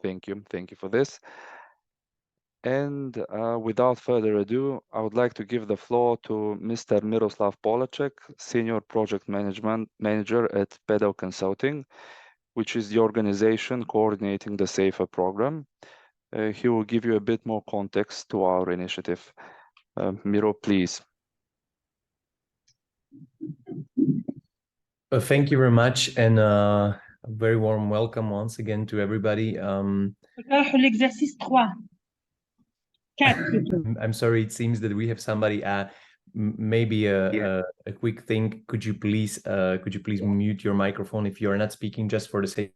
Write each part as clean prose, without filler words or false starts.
Thank you for this. And without further ado, I would like to give the floor to Mr. Miroslav Polacek, Senior Project Manager at Pedal Consulting, which is the organization coordinating the SEIFA program. He will give you a bit more context to our initiative. Miro, please. Thank you very much, and a very warm welcome once again to everybody. I'm sorry, it seems that we have somebody. Maybe a quick thing. Could you please mute your microphone if you are not speaking, just for the sake.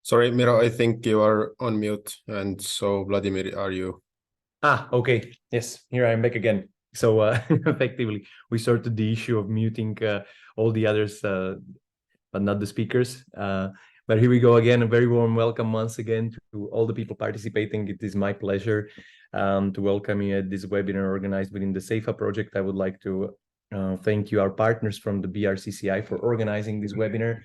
Sorry, Miro, I think you are on mute, and so Vladimir, are you? Okay. Yes, here I am back again. So effectively, we sorted the issue of muting all the others, but not the speakers. But here we go again. A very warm welcome once again to all the people participating. It is my pleasure to welcome you at this webinar organized within the SEIFA project. I would like to thank you, our partners from the BRCCI, for organizing this webinar.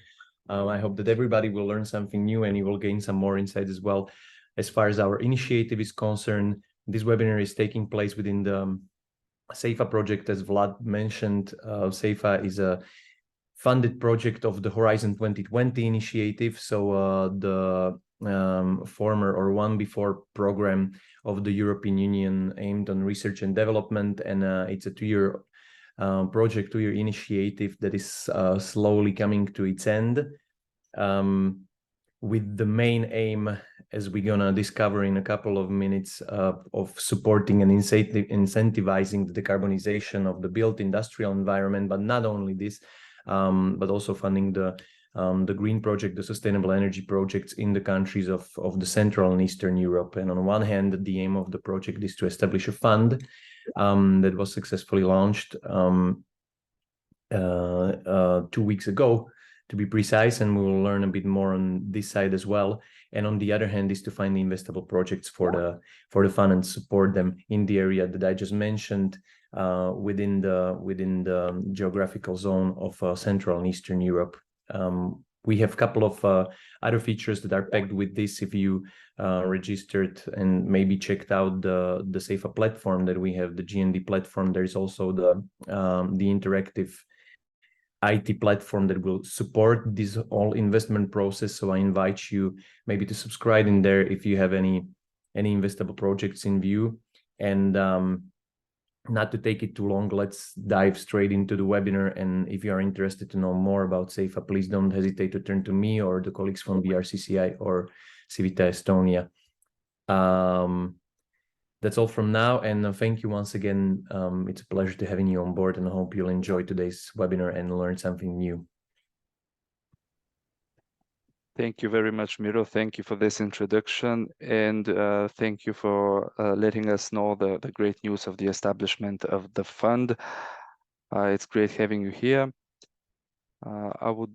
I hope that everybody will learn something new and you will gain some more insights as well. As far as our initiative is concerned, this webinar is taking place within the SEIFA project. As Vlad mentioned, SEIFA is a funded project of the Horizon 2020 initiative. So the former or one before program of the European Union aimed on research and development. And it's a two-year project, two-year initiative that is slowly coming to its end, with the main aim, as we're gonna discover in a couple of minutes, of supporting and incentivizing the decarbonization of the built industrial environment. But not only this, but also funding the green project, the sustainable energy projects in the countries of the Central and Eastern Europe. And on one hand, the aim of the project is to establish a fund that was successfully launched 2 weeks ago, to be precise, and we will learn a bit more on this side as well. And on the other hand is to find the investable projects for the fund and support them in the area that I just mentioned, within the geographical zone of Central and Eastern Europe. We have a couple of other features that are packed with this. If you registered and maybe checked out the SEIFA platform that we have, the GND platform, there is also the interactive IT platform that will support this whole investment process. So I invite you maybe to subscribe in there if you have any investable projects in view. And not to take it too long, let's dive straight into the webinar. And if you are interested to know more about SEIFA, please don't hesitate to turn to me or the colleagues from BRCCI or SEIFA Estonia. That's all from now, and thank you once again. It's a pleasure to having you on board, and I hope you'll enjoy today's webinar and learn something new. Thank you very much, Miro. Thank you for this introduction, and thank you for letting us know the great news of the establishment of the fund. It's great having you here. I would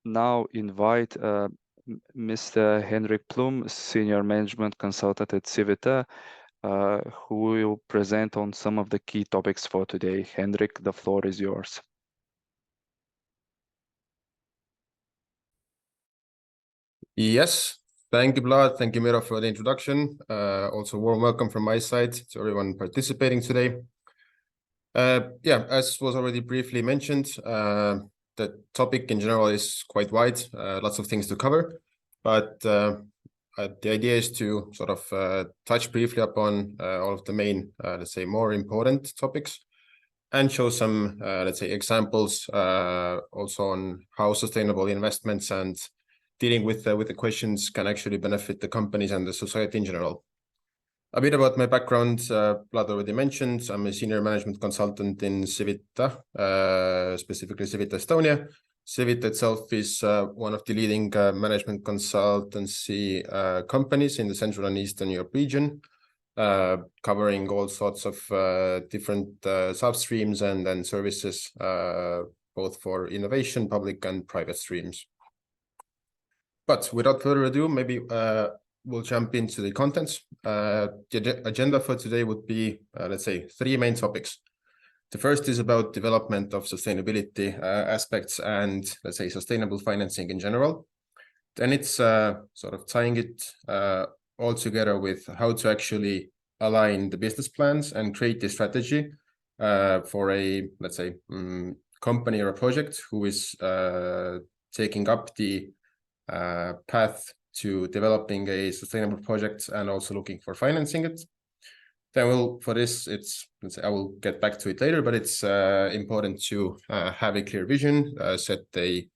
now invite Mr. Henrik Plum, Senior Management Consultant at Civita, who will present on some of the key topics for today. Henrik, the floor is yours. Yes, thank you, Vlad. Thank you, Miro, for the introduction. Also, warm welcome from my side to everyone participating today. Yeah, as was already briefly mentioned, the topic in general is quite wide, lots of things to cover, but the idea is to sort of touch briefly upon all of the main, let's say, more important topics, and show some, let's say, examples also on how sustainable investments and dealing with the questions can actually benefit the companies and the society in general. A bit about my background, Vlad already mentioned. I'm a senior management consultant in Civita, specifically Civita Estonia. Civita itself is one of the leading management consultancy companies in the Central and Eastern Europe region, covering all sorts of different substreams and services, both for innovation, public and private streams. But without further ado, maybe we'll jump into the contents. The agenda for today would be, let's say, 3 main topics. The first is about development of sustainability aspects and, let's say, sustainable financing in general. Then it's sort of tying it all together with how to actually align the business plans and create a strategy for a, let's say, company or a project who is taking up the path to developing a sustainable project and also looking for financing it. Then for this, I will get back to it later, but it's important to have a clear vision, set a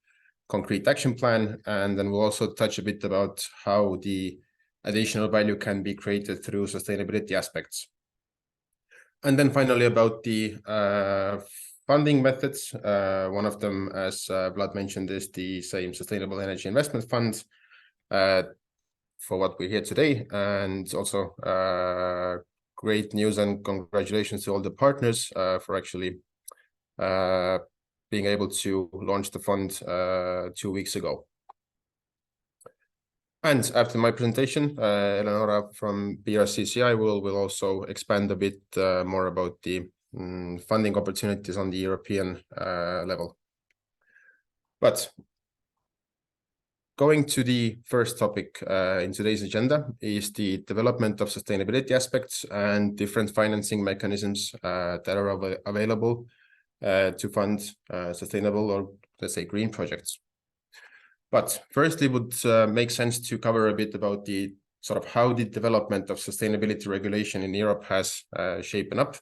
concrete action plan, and then we'll also touch a bit about how the additional value can be created through sustainability aspects. And then finally about the funding methods. One of them, as Vlad mentioned, is the same Sustainable Energy Investment Fund for what we're here today. And also great news and congratulations to all the partners for actually being able to launch the fund 2 weeks ago. And after my presentation, Eleonora from BRCCI will also expand a bit more about the funding opportunities on the European level. But going to the first topic in today's agenda is the development of sustainability aspects and different financing mechanisms that are available to fund sustainable or, let's say, green projects. But first, it would make sense to cover a bit about the sort of how the development of sustainability regulation in Europe has shapen up.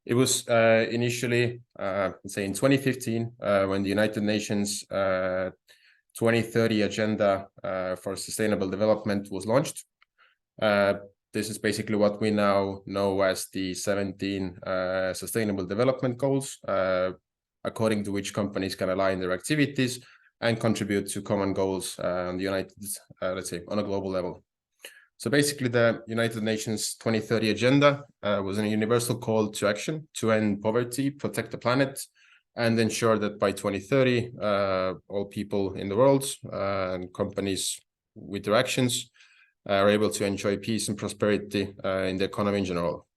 It was initially, let's say, in 2015, when the United Nations 2030 Agenda for Sustainable Development was launched. This is basically what we now know as the 17 Sustainable Development Goals, according to which companies can align their activities and contribute to common goals on the let's say, on a global level. So basically, the United Nations 2030 Agenda was a universal call to action to end poverty, protect the planet, and ensure that by 2030, all people in the world and companies with their actions are able to enjoy peace and prosperity in the economy in general.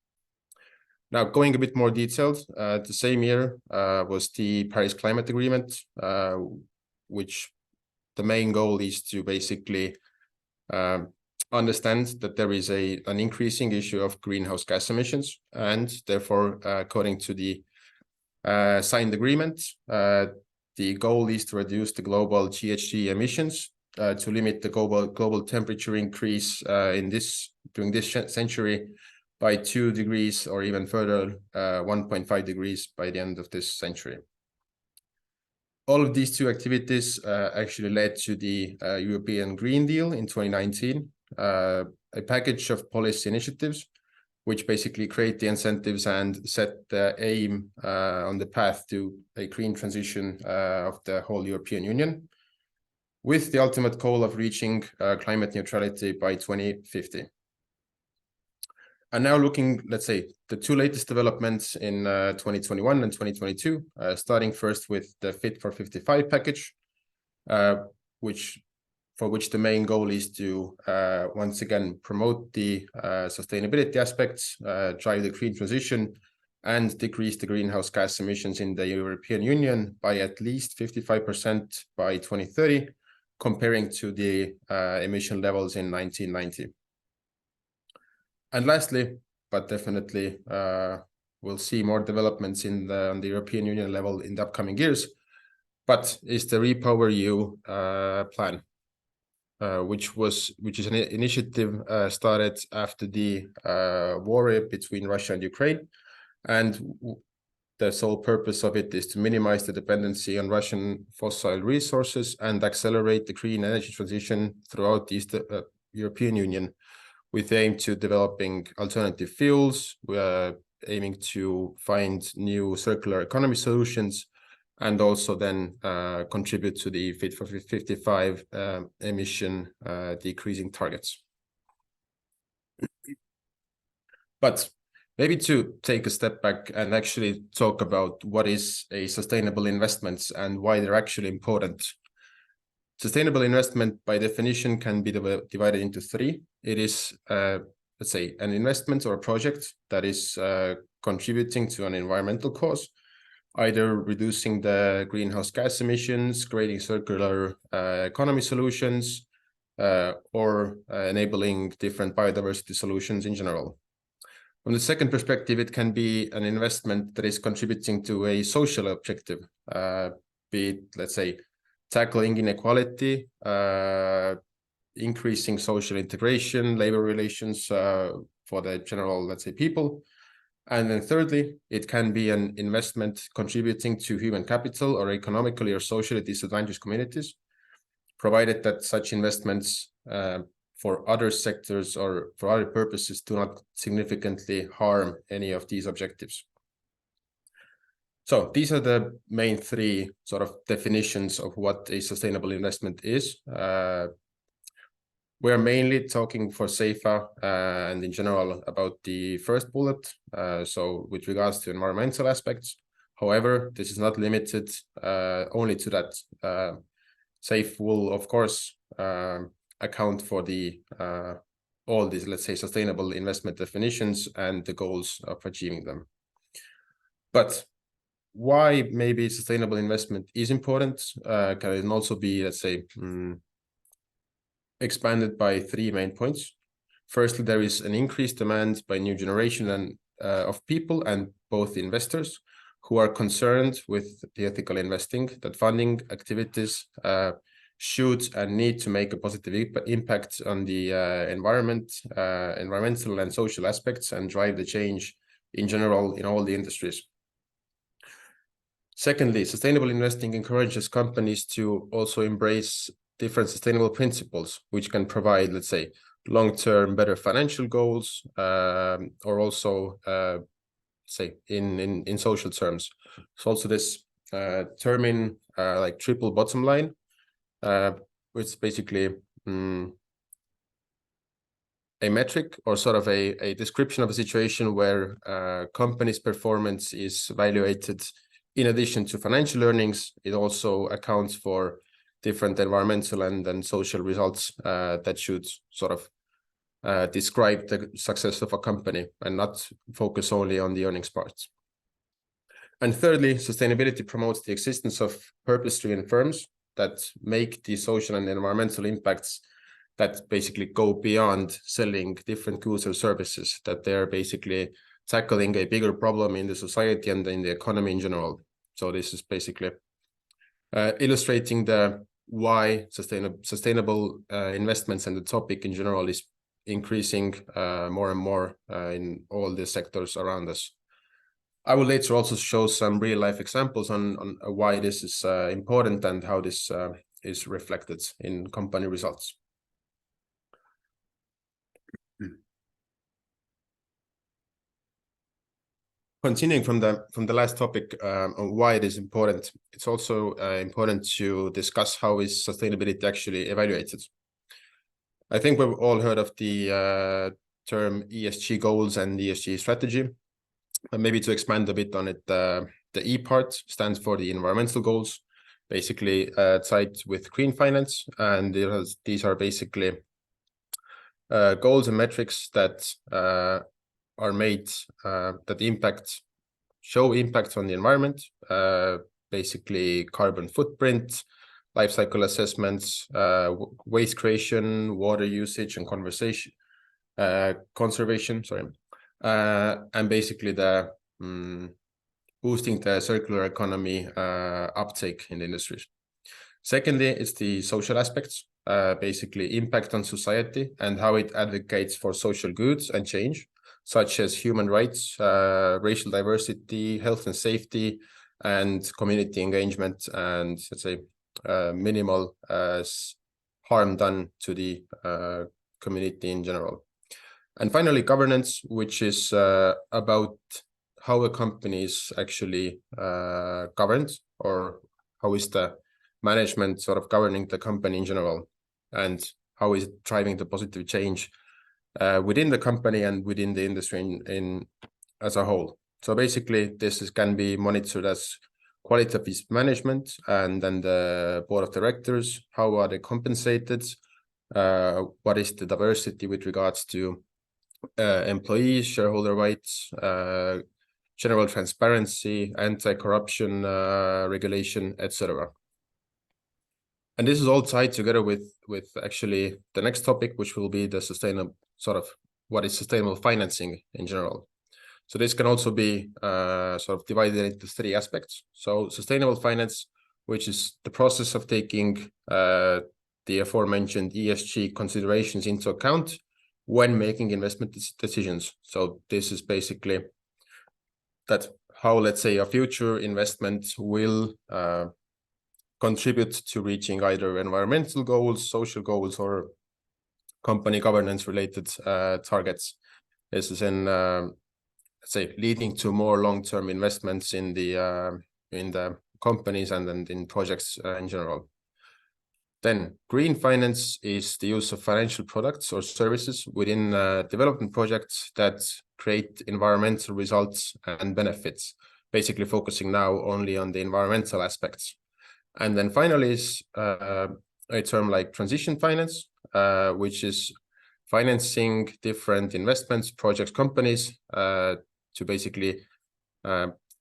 Now, going a bit more detailed, the same year was the Paris Climate Agreement, which the main goal is to basically understand that there is an increasing issue of greenhouse gas emissions, and therefore, according to the signed agreement, the goal is to reduce the global GHG emissions to limit the global temperature increase during this century by 2 degrees or even further 1.5 degrees by the end of this century. All of these 2 activities actually led to the European Green Deal in 2019, a package of policy initiatives which basically create the incentives and set the aim on the path to a green transition of the whole European Union, with the ultimate goal of reaching climate neutrality by 2050. And now looking, let's say, the 2 latest developments in 2021 and 2022, starting first with the Fit for 55 package, for which the main goal is to once again promote the sustainability aspects, drive the green transition, and decrease the greenhouse gas emissions in the European Union by at least 55% by 2030, comparing to the emission levels in 1990. And lastly, but definitely we'll see more developments on the European Union level in the upcoming years, but is the REPowerEU plan, which is an initiative started after the war between Russia and Ukraine. And the sole purpose of it is to minimize the dependency on Russian fossil resources and accelerate the green energy transition throughout the European Union, with aim to developing alternative fuels, aiming to find new circular economy solutions, and also then contribute to the Fit for 55 emission decreasing targets. But maybe to take a step back and actually talk about what is a sustainable investments and why they're actually important. Sustainable investment, by definition, can be divided into three. It is, let's say, an investment or a project that is contributing to an environmental cause, either reducing the greenhouse gas emissions, creating circular economy solutions, or enabling different biodiversity solutions in general. From the second perspective, it can be an investment that is contributing to a social objective, be it, let's say, tackling inequality, increasing social integration, labor relations for the general, let's say, people. And then thirdly, it can be an investment contributing to human capital or economically or socially disadvantaged communities, provided that such investments for other sectors or for other purposes do not significantly harm any of these objectives. So these are the main three sort of definitions of what a sustainable investment is. We're mainly talking for SEIFA and in general about the first bullet, so with regards to environmental aspects. However, this is not limited only to that. SAFE will, of course, account for the all these, let's say, sustainable investment definitions and the goals of achieving them. But why maybe sustainable investment is important can also be, let's say, expanded by three main points. Firstly, there is an increased demand by new generation of people and both investors who are concerned with the ethical investing, that funding activities should and need to make a positive impact on the environmental and social aspects and drive the change in general in all the industries. Secondly, sustainable investing encourages companies to also embrace different sustainable principles, which can provide, let's say, long-term better financial goals, or also, say, in social terms. So also this term like triple bottom line, which is basically a metric or sort of a description of a situation where company's performance is evaluated in addition to financial earnings. It also accounts for different environmental and social results that should sort of describe the success of a company and not focus only on the earnings parts. And thirdly, sustainability promotes the existence of purpose-driven firms that make the social and environmental impacts that basically go beyond selling different goods or services, that they're basically tackling a bigger problem in the society and in the economy in general. So this is basically illustrating the why sustainable investments and the topic in general is increasing more and more in all the sectors around us. I will later also show some real life examples on why this is important and how this is reflected in company results. Continuing from the last topic on why it is important, it's also important to discuss how is sustainability actually evaluated. I think we've all heard of the term ESG goals and ESG strategy. And maybe to expand a bit on it, the E part stands for the environmental goals, basically tied with green finance. And these are basically goals and metrics that are made that show impact on the environment, basically carbon footprint, life cycle assessments, waste creation, water usage and conservation, and basically the boosting the circular economy uptake in the industries. Secondly, it's the social aspects, basically impact on society and how it advocates for social goods and change, such as human rights, racial diversity, health and safety, and community engagement, and let's say minimal harm done to the community in general. And finally, governance, which is about how a company is actually governed, or how is the management sort of governing the company in general, and how is it driving the positive change within the company and within the industry in as a whole. So basically, this can be monitored as quality of its management, and then the board of directors, how are they compensated, what is the diversity with regards to employees, shareholder rights, general transparency, anti-corruption regulation, etc. And this is all tied together with actually the next topic, which will be the sustainable what is sustainable financing in general. So this can also be sort of divided into three aspects. So sustainable finance, which is the process of taking the aforementioned ESG considerations into account when making investment decisions. So this is basically that how, let's say, a future investment will contribute to reaching either environmental goals, social goals, or company governance related targets. This is in let's say leading to more long-term investments in the companies and then in projects in general. Then green finance is the use of financial products or services within development projects that create environmental results and benefits, basically focusing now only on the environmental aspects. And then finally is a term like transition finance, which is financing different investments, projects, companies to basically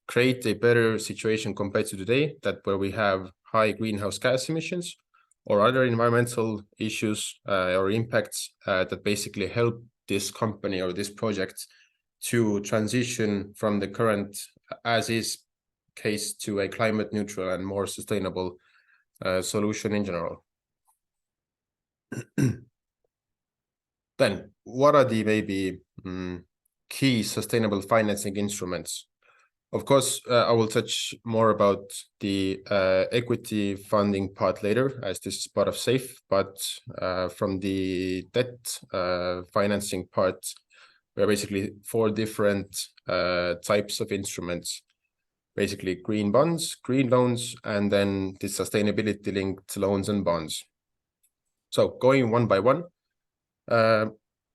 create a better situation compared to today, that where we have high greenhouse gas emissions or other environmental issues or impacts that basically help this company or this project to transition from the current as is case to a climate neutral and more sustainable solution in general. Then what are the maybe key sustainable financing instruments? Of course, I will touch more about the equity funding part later, as this is part of SAFE, but from the debt financing part, there are basically 4 different types of instruments. Basically green bonds, green loans, and then the sustainability linked loans and bonds. So going one by one,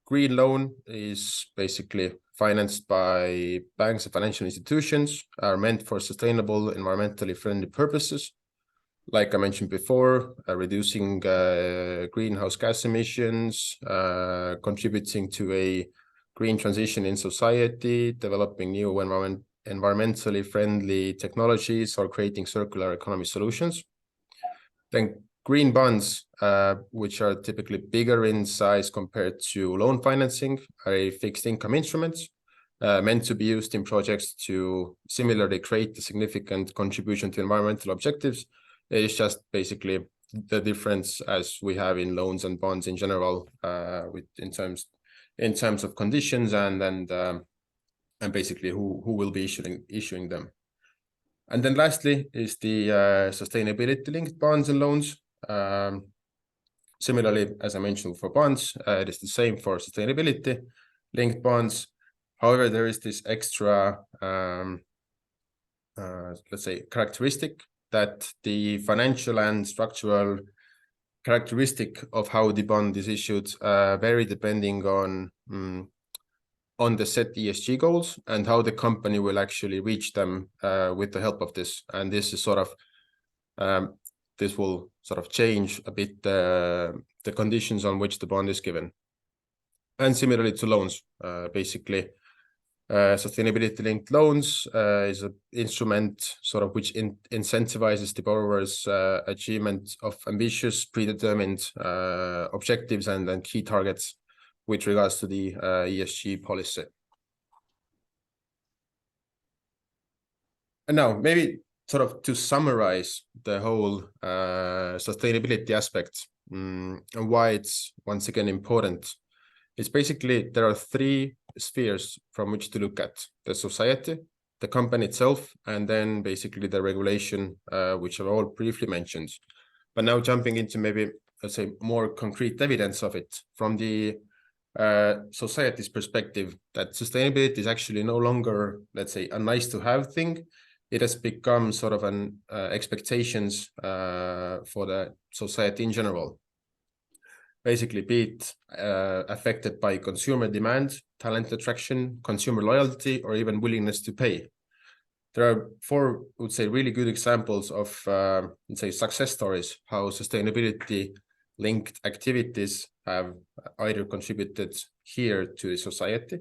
green loan is basically financed by banks and financial institutions, are meant for sustainable, environmentally friendly purposes. Like I mentioned before, reducing greenhouse gas emissions, contributing to a green transition in society, developing new environmentally friendly technologies, or creating circular economy solutions. Then green bonds, which are typically bigger in size compared to loan financing, are a fixed income instruments meant to be used in projects to similarly create a significant contribution to environmental objectives. It's just basically the difference as we have in loans and bonds in general, in terms of conditions and basically who will be issuing them. And then lastly is the sustainability linked bonds and loans. Similarly, as I mentioned for bonds, it is the same for sustainability linked bonds. However, there is this extra, let's say, characteristic that the financial and structural characteristic of how the bond is issued vary depending on the set ESG goals and how the company will actually reach them with the help of this. And this is sort of this will sort of change a bit the conditions on which the bond is given. And similarly to loans, basically sustainability linked loans is an instrument sort of which incentivizes the borrower's achievement of ambitious predetermined objectives and key targets with regards to the ESG policy. And now maybe sort of to summarize the whole sustainability aspect and why it's once again important. It's basically there are 3 spheres from which to look at: the society, the company itself, and then basically the regulation, which are all briefly mentioned. But now jumping into maybe, let's say, more concrete evidence of it from the society's perspective, that sustainability is actually no longer, let's say, a nice to have thing. It has become sort of an expectations for the society in general. Basically, be it affected by consumer demand, talent attraction, consumer loyalty, or even willingness to pay. there are 4, I would say, really good examples of, let's say, success stories, how sustainability-linked activities have either contributed here to the society.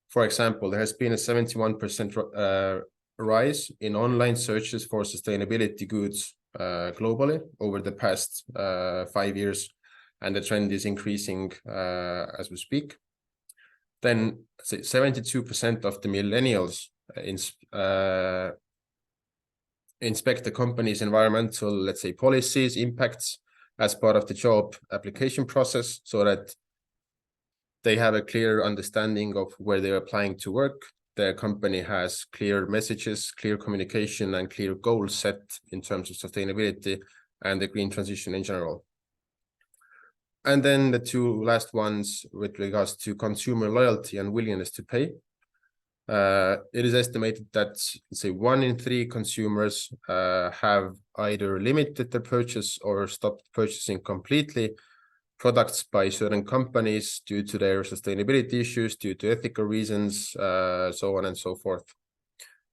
For example, there has been a 71% rise in online searches for sustainability goods globally over the past 5 years, and the trend is increasing as we speak. Then 72% of the millennials inspect the company's environmental, let's say, policies, impacts as part of the job application process, so that they have a clear understanding of where they're applying to work. The company has clear messages, clear communication, and clear goals set in terms of sustainability and the green transition in general. And then the 2 last ones with regards to consumer loyalty and willingness to pay. It is estimated that, let's say, 1 in 3 consumers have either limited their purchase or stopped purchasing completely products by certain companies due to their sustainability issues, due to ethical reasons, so on and so forth.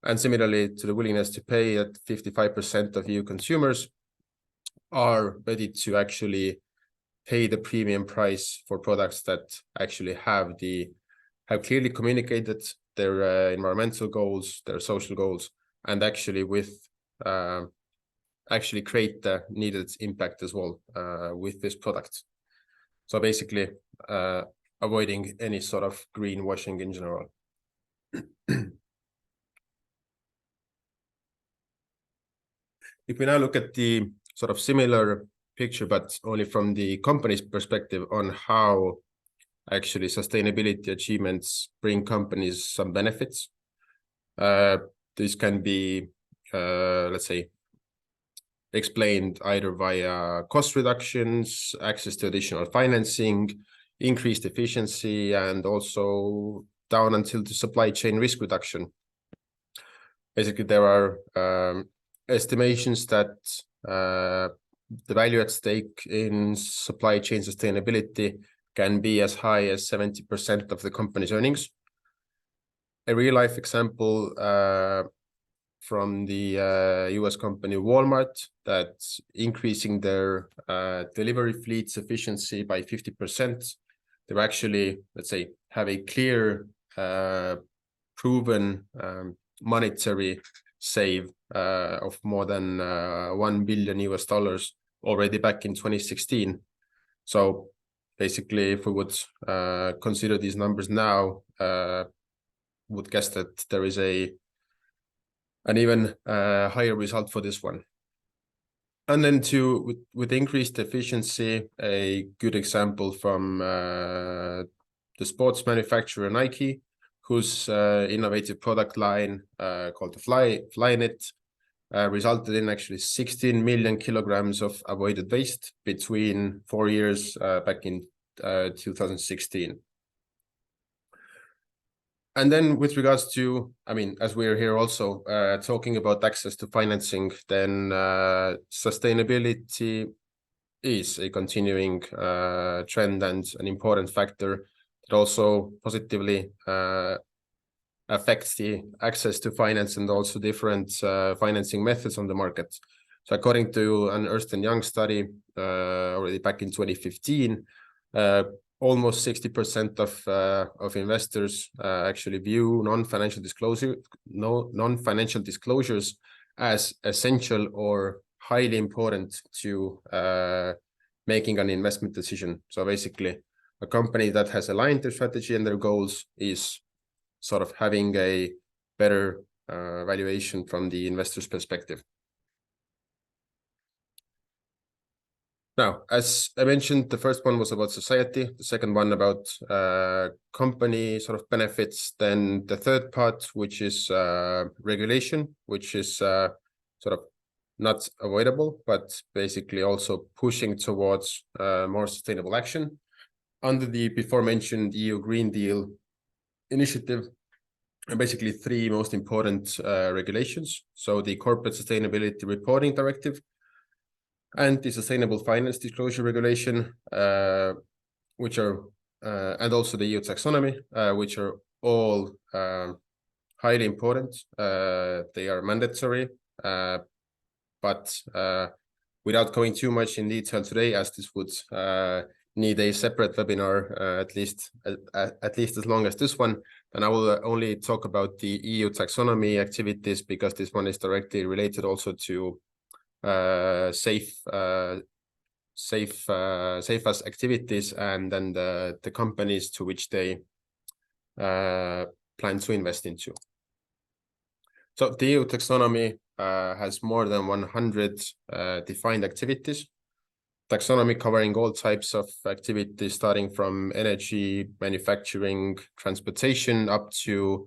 And similarly to the willingness to pay, at 55% of EU consumers are ready to actually pay the premium price for products that actually have clearly communicated their environmental goals, their social goals, and actually actually create the needed impact as well with this product. So basically, avoiding any sort of greenwashing in general. If we now look at the sort of similar picture, but only from the company's perspective on how actually sustainability achievements bring companies some benefits. This can be, let's say, explained either via cost reductions, access to additional financing, increased efficiency, and also down until the supply chain risk reduction. Basically, there are estimations that the value at stake in supply chain sustainability can be as high as 70% of the company's earnings. A real-life example from the US company Walmart, that's increasing their delivery fleet's efficiency by 50%. They're actually, let's say, have a clear, proven monetary save of more than $1 billion already back in 2016. So basically, if we would consider these numbers now, would guess that there is an even higher result for this one. And then with increased efficiency, a good example from the sports manufacturer Nike, whose innovative product line called the Flyknit resulted in actually 16 million kilograms of avoided waste between 4 years back in 2016. And then with regards to, I mean, as we're here also talking about access to financing, then sustainability is a continuing trend and an important factor that also positively affects the access to finance and also different financing methods on the market. So according to an Ernst & Young study already back in 2015, almost 60% of investors actually view non-financial disclosures as essential or highly important to making an investment decision. So basically, a company that has aligned their strategy and their goals is sort of having a better valuation from the investor's perspective. Now, as I mentioned, the first one was about society, the second one about company sort of benefits, then the third part, which is regulation, which is sort of not avoidable, but basically also pushing towards more sustainable action. Under the before mentioned EU Green Deal initiative, and basically 3 most important regulations. So the Corporate Sustainability Reporting Directive, and the Sustainable Finance Disclosure Regulation, which are, and also the EU Taxonomy, which are all highly important. They are mandatory, but without going too much in detail today, as this would need a separate webinar, at least as long as this one, then I will only talk about the EU taxonomy activities, because this one is directly related also to SEIFA's activities, and then the companies to which they plan to invest into. So the EU taxonomy has more than 100 defined activities. Taxonomy covering all types of activities, starting from energy, manufacturing, transportation, up to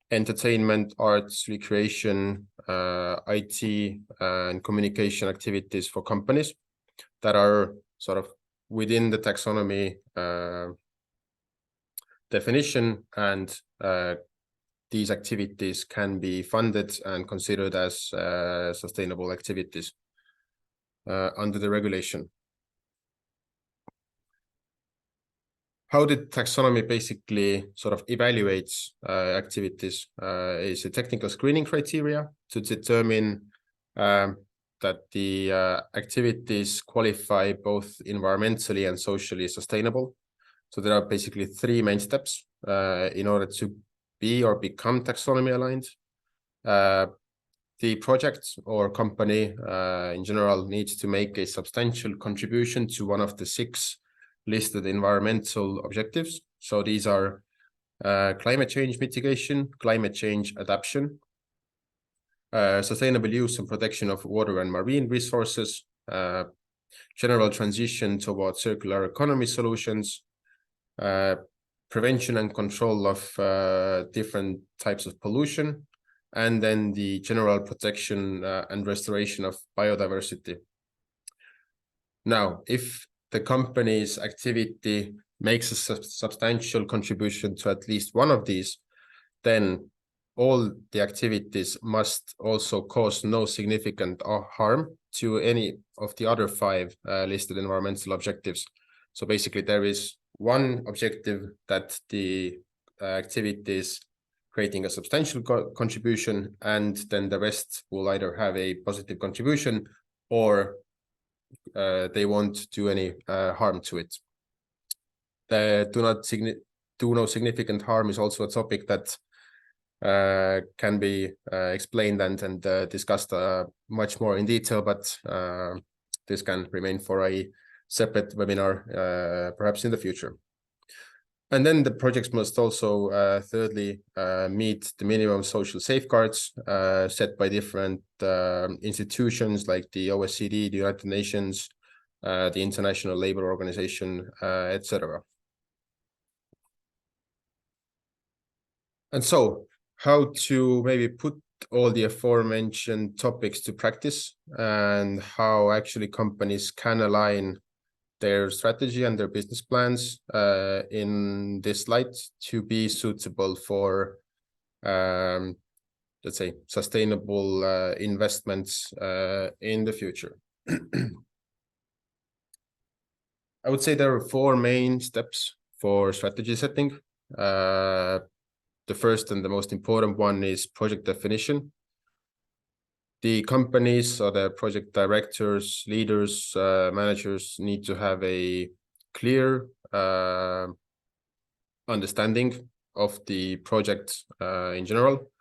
entertainment, arts, recreation, IT, and communication activities for companies that are sort of within the taxonomy definition, and these activities can be funded and considered as sustainable activities under the regulation. How the taxonomy basically sort of evaluates activities is a technical screening criteria to determine that the activities qualify both environmentally and socially sustainable. So there are basically three main steps in order to be or become taxonomy aligned. The project or company in general needs to make a substantial contribution to one of the 6 listed environmental objectives. So these are climate change mitigation, climate change adaptation, sustainable use and protection of water and marine resources, general transition towards circular economy solutions, prevention and control of different types of pollution, and then the general protection and restoration of biodiversity. Now, if the company's activity makes a substantial contribution to at least one of these, then all the activities must also cause no significant harm to any of the other 5 listed environmental objectives. So basically, there is one objective that the activity is creating a substantial contribution, and then the rest will either have a positive contribution or they won't do any harm to it. Do no significant harm is also a topic that can be explained and discussed much more in detail, but this can remain for a separate webinar perhaps in the future. And then the projects must also thirdly meet the minimum social safeguards set by different institutions like the OECD, the United Nations, the International Labour Organization, etc. And so, how to maybe put all the aforementioned topics to practice, and how actually companies can align their strategy and their business plans in this light to be suitable for, let's say, sustainable investments in the future. I would say there are 4 main steps for strategy setting. The first and the most important one is project definition. The companies or the project directors, leaders, managers need to have a clear understanding of the project in general,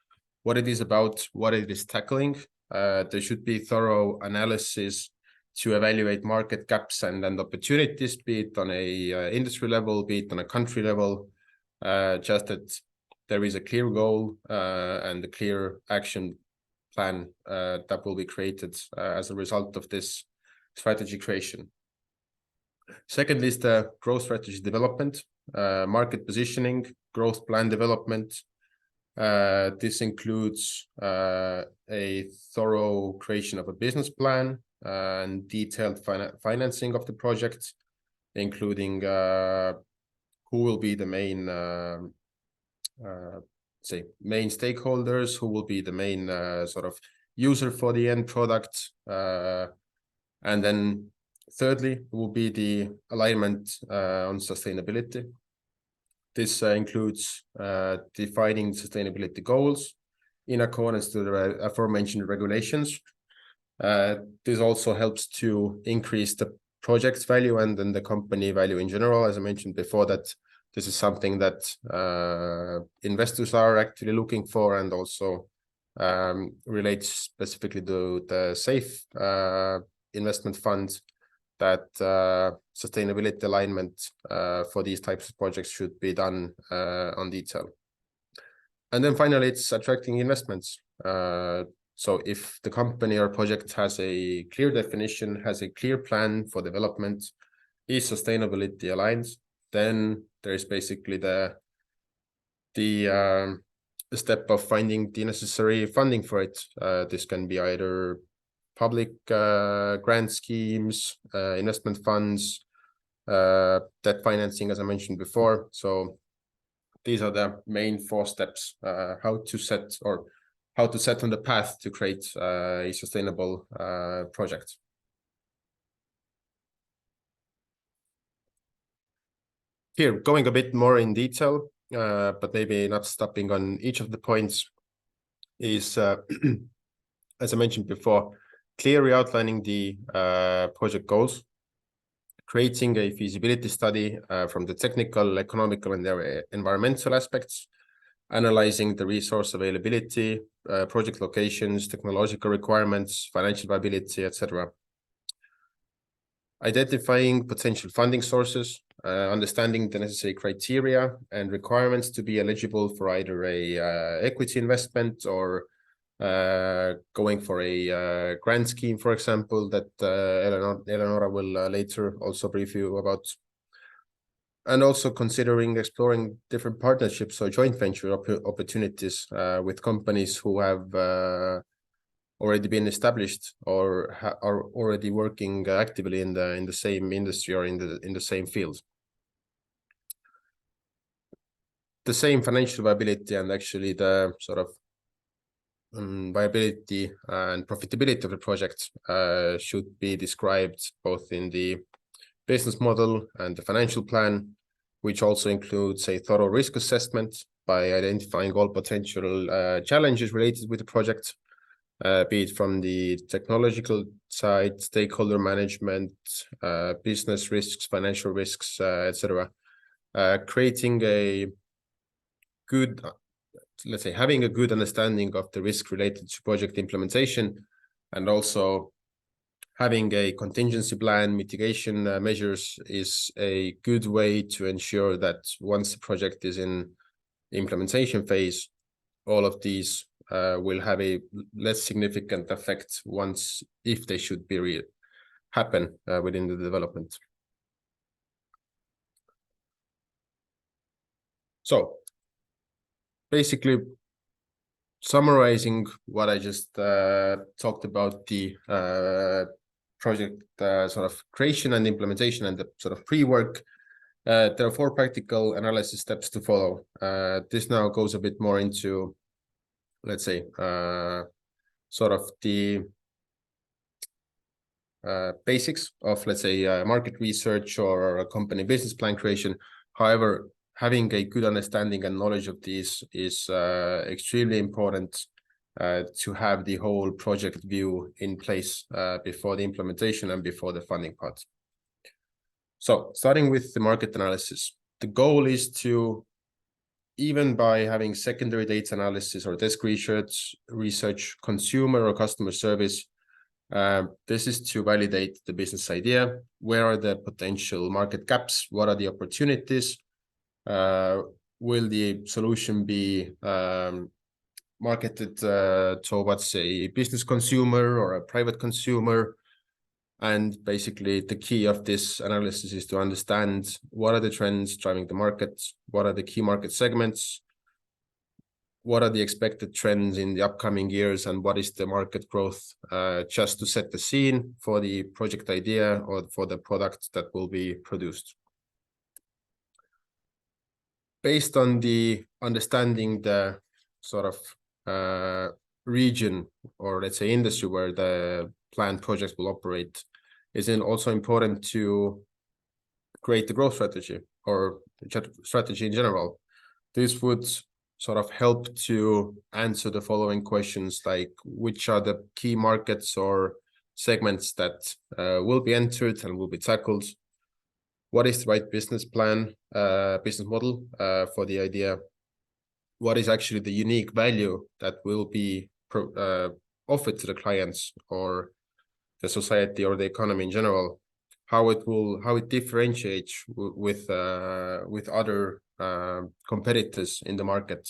what it is about, what it is tackling. There should be thorough analysis to evaluate market gaps and opportunities, be it on a industry level, be it on a country level, just that there is a clear goal and a clear action plan that will be created as a result of this strategy creation. Second is the growth strategy development, market positioning, growth plan development. This includes a thorough creation of a business plan and detailed financing of the project, including who will be the main main stakeholders, who will be the main sort of user for the end product, and then thirdly will be the alignment on sustainability. This includes defining sustainability goals in accordance to the aforementioned regulations. This also helps to increase the project's value and then the company value in general. As I mentioned before, that this is something that investors are actually looking for, and also relates specifically to the SAFE investment funds, that sustainability alignment for these types of projects should be done on detail. And then finally, it's attracting investments. So if the company or project has a clear definition, has a clear plan for development, is sustainability aligned, then there is basically the step of finding the necessary funding for it. This can be either public grant schemes, investment funds, debt financing, as I mentioned before. So these are the main 4 steps, how to set on the path to create a sustainable project. Here, going a bit more in detail, but maybe not stopping on each of the points, is, as I mentioned before, clearly outlining the project goals, creating a feasibility study from the technical, economical, and environmental aspects, analyzing the resource availability, project locations, technological requirements, financial viability, etc. Identifying potential funding sources, understanding the necessary criteria and requirements to be eligible for either a equity investment or going for a grant scheme, for example, that Eleonora will later also brief you about. And also considering exploring different partnerships or joint venture opportunities with companies who have already been established or are already working actively in the same industry or in the same field. The same financial viability and actually the sort of viability and profitability of the project should be described both in the business model and the financial plan, which also includes a thorough risk assessment by identifying all potential challenges related with the project, be it from the technological side, stakeholder management, business risks, financial risks, etc. Creating a good, let's say, having a good understanding of the risk related to project implementation, and also having a contingency plan, mitigation measures is a good way to ensure that once the project is in implementation phase, all of these will have a less significant effect once, if they should be happen within the development. So basically, summarizing what I just talked about, the project sort of creation and implementation and the sort of pre-work, there are 4 practical analysis steps to follow. This now goes a bit more into, let's say, sort of the basics of, let's say, market research or a company business plan creation. However, having a good understanding and knowledge of these is extremely important to have the whole project view in place before the implementation and before the funding part. So starting with the market analysis, the goal is to, even by having secondary data analysis or desk research, consumer or customer service, this is to validate the business idea. Where are the potential market gaps? What are the opportunities? Will the solution be marketed towards a business consumer or a private consumer? And basically, the key of this analysis is to understand what are the trends driving the market, what are the key market segments, what are the expected trends in the upcoming years, and what is the market growth, just to set the scene for the project idea or for the product that will be produced. Based on the understanding the sort of region or, let's say, industry where the planned projects will operate, is then also important to create the growth strategy, or strategy in general. This would sort of help to answer the following questions, like which are the key markets or segments that will be entered and will be tackled? What is the right business plan, business model for the idea? What is actually the unique value that will be offered to the clients or the society or the economy in general? How it differentiates with other competitors in the market?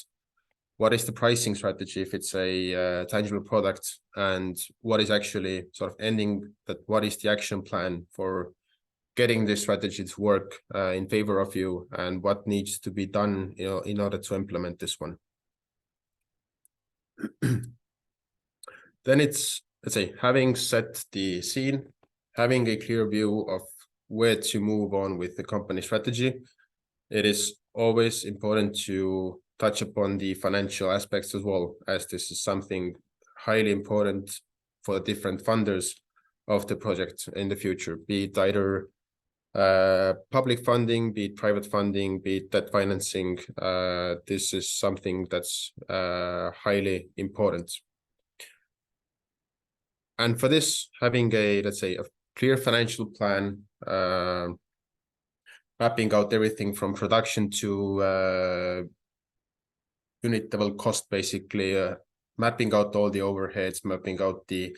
What is the pricing strategy if it's a tangible product, and what is actually sort of ending that? What is the action plan for getting this strategy to work in favor of you, and what needs to be done, you know, in order to implement this one? Then it's, let's say, having set the scene, having a clear view of where to move on with the company strategy. It is always important to touch upon the financial aspects as well, as this is something highly important for different funders of the project in the future, be it either public funding, be it private funding, be it debt financing. This is something that's highly important. And for this, having a, let's say, a clear financial plan, mapping out everything from production to unit level cost, basically, mapping out all the overheads, mapping out the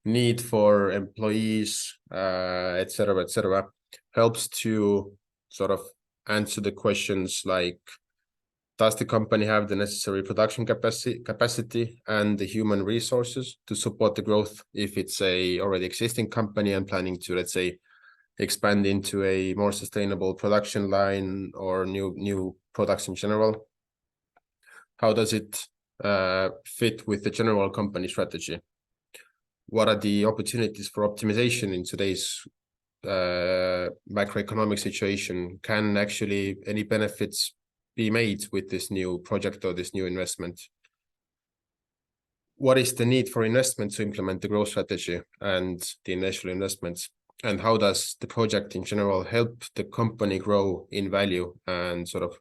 need for employees, etc., helps to sort of answer the questions like, does the company have the necessary production capacity and the human resources to support the growth if it's a already existing company and planning to, let's say, expand into a more sustainable production line or new products in general? How does it fit with the general company strategy? What are the opportunities for optimization in today's macroeconomic situation? Can actually any benefits be made with this new project or this new investment? What is the need for investment to implement the growth strategy and the initial investments? And how does the project in general help the company grow in value, and sort of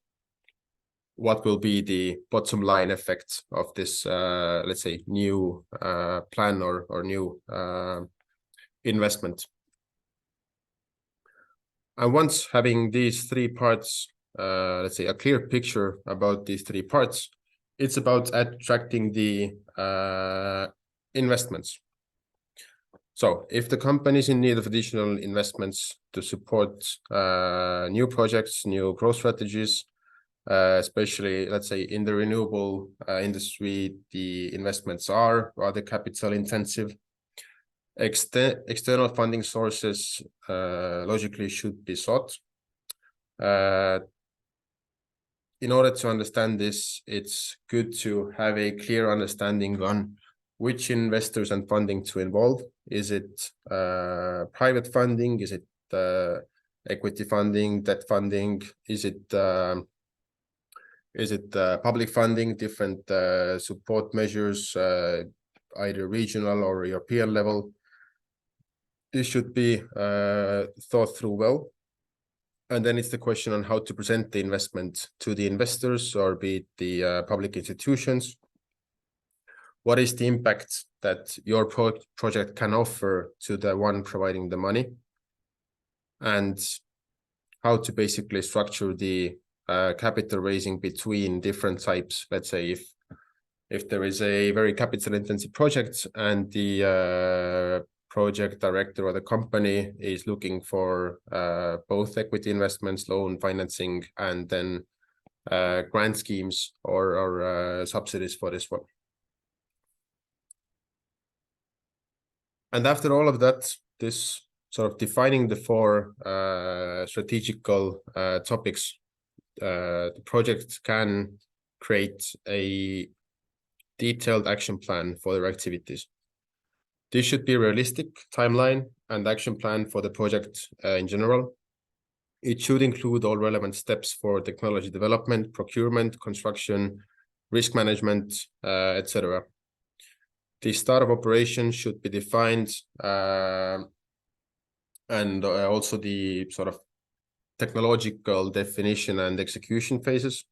what will be the bottom line effect of this, let's say, new plan or new investment? And once having these three parts, let's say, a clear picture about these three parts, it's about attracting the investments. So if the company is in need of additional investments to support new projects, new growth strategies, especially, let's say, in the renewable industry, the investments are rather capital intensive. External funding sources logically should be sought. In order to understand this, it's good to have a clear understanding on which investors and funding to involve. Is it private funding? Is it equity funding, debt funding? Is it public funding, different support measures, either regional or European level? This should be thought through well. And then it's the question on how to present the investment to the investors, or be it the public institutions. What is the impact that your project can offer to the one providing the money? And how to basically structure the capital raising between different types. Let's say if there is a very capital intensive project and the project director or the company is looking for both equity investments, loan financing, and then grant schemes or subsidies for this one. And after all of that, this sort of defining the four strategical topics, the project can create a detailed action plan for their activities. This should be a realistic timeline and action plan for the project in general. It should include all relevant steps for technology development, procurement, construction, risk management, etc. The start of operation should be defined, and also the sort of technological definition and execution phases.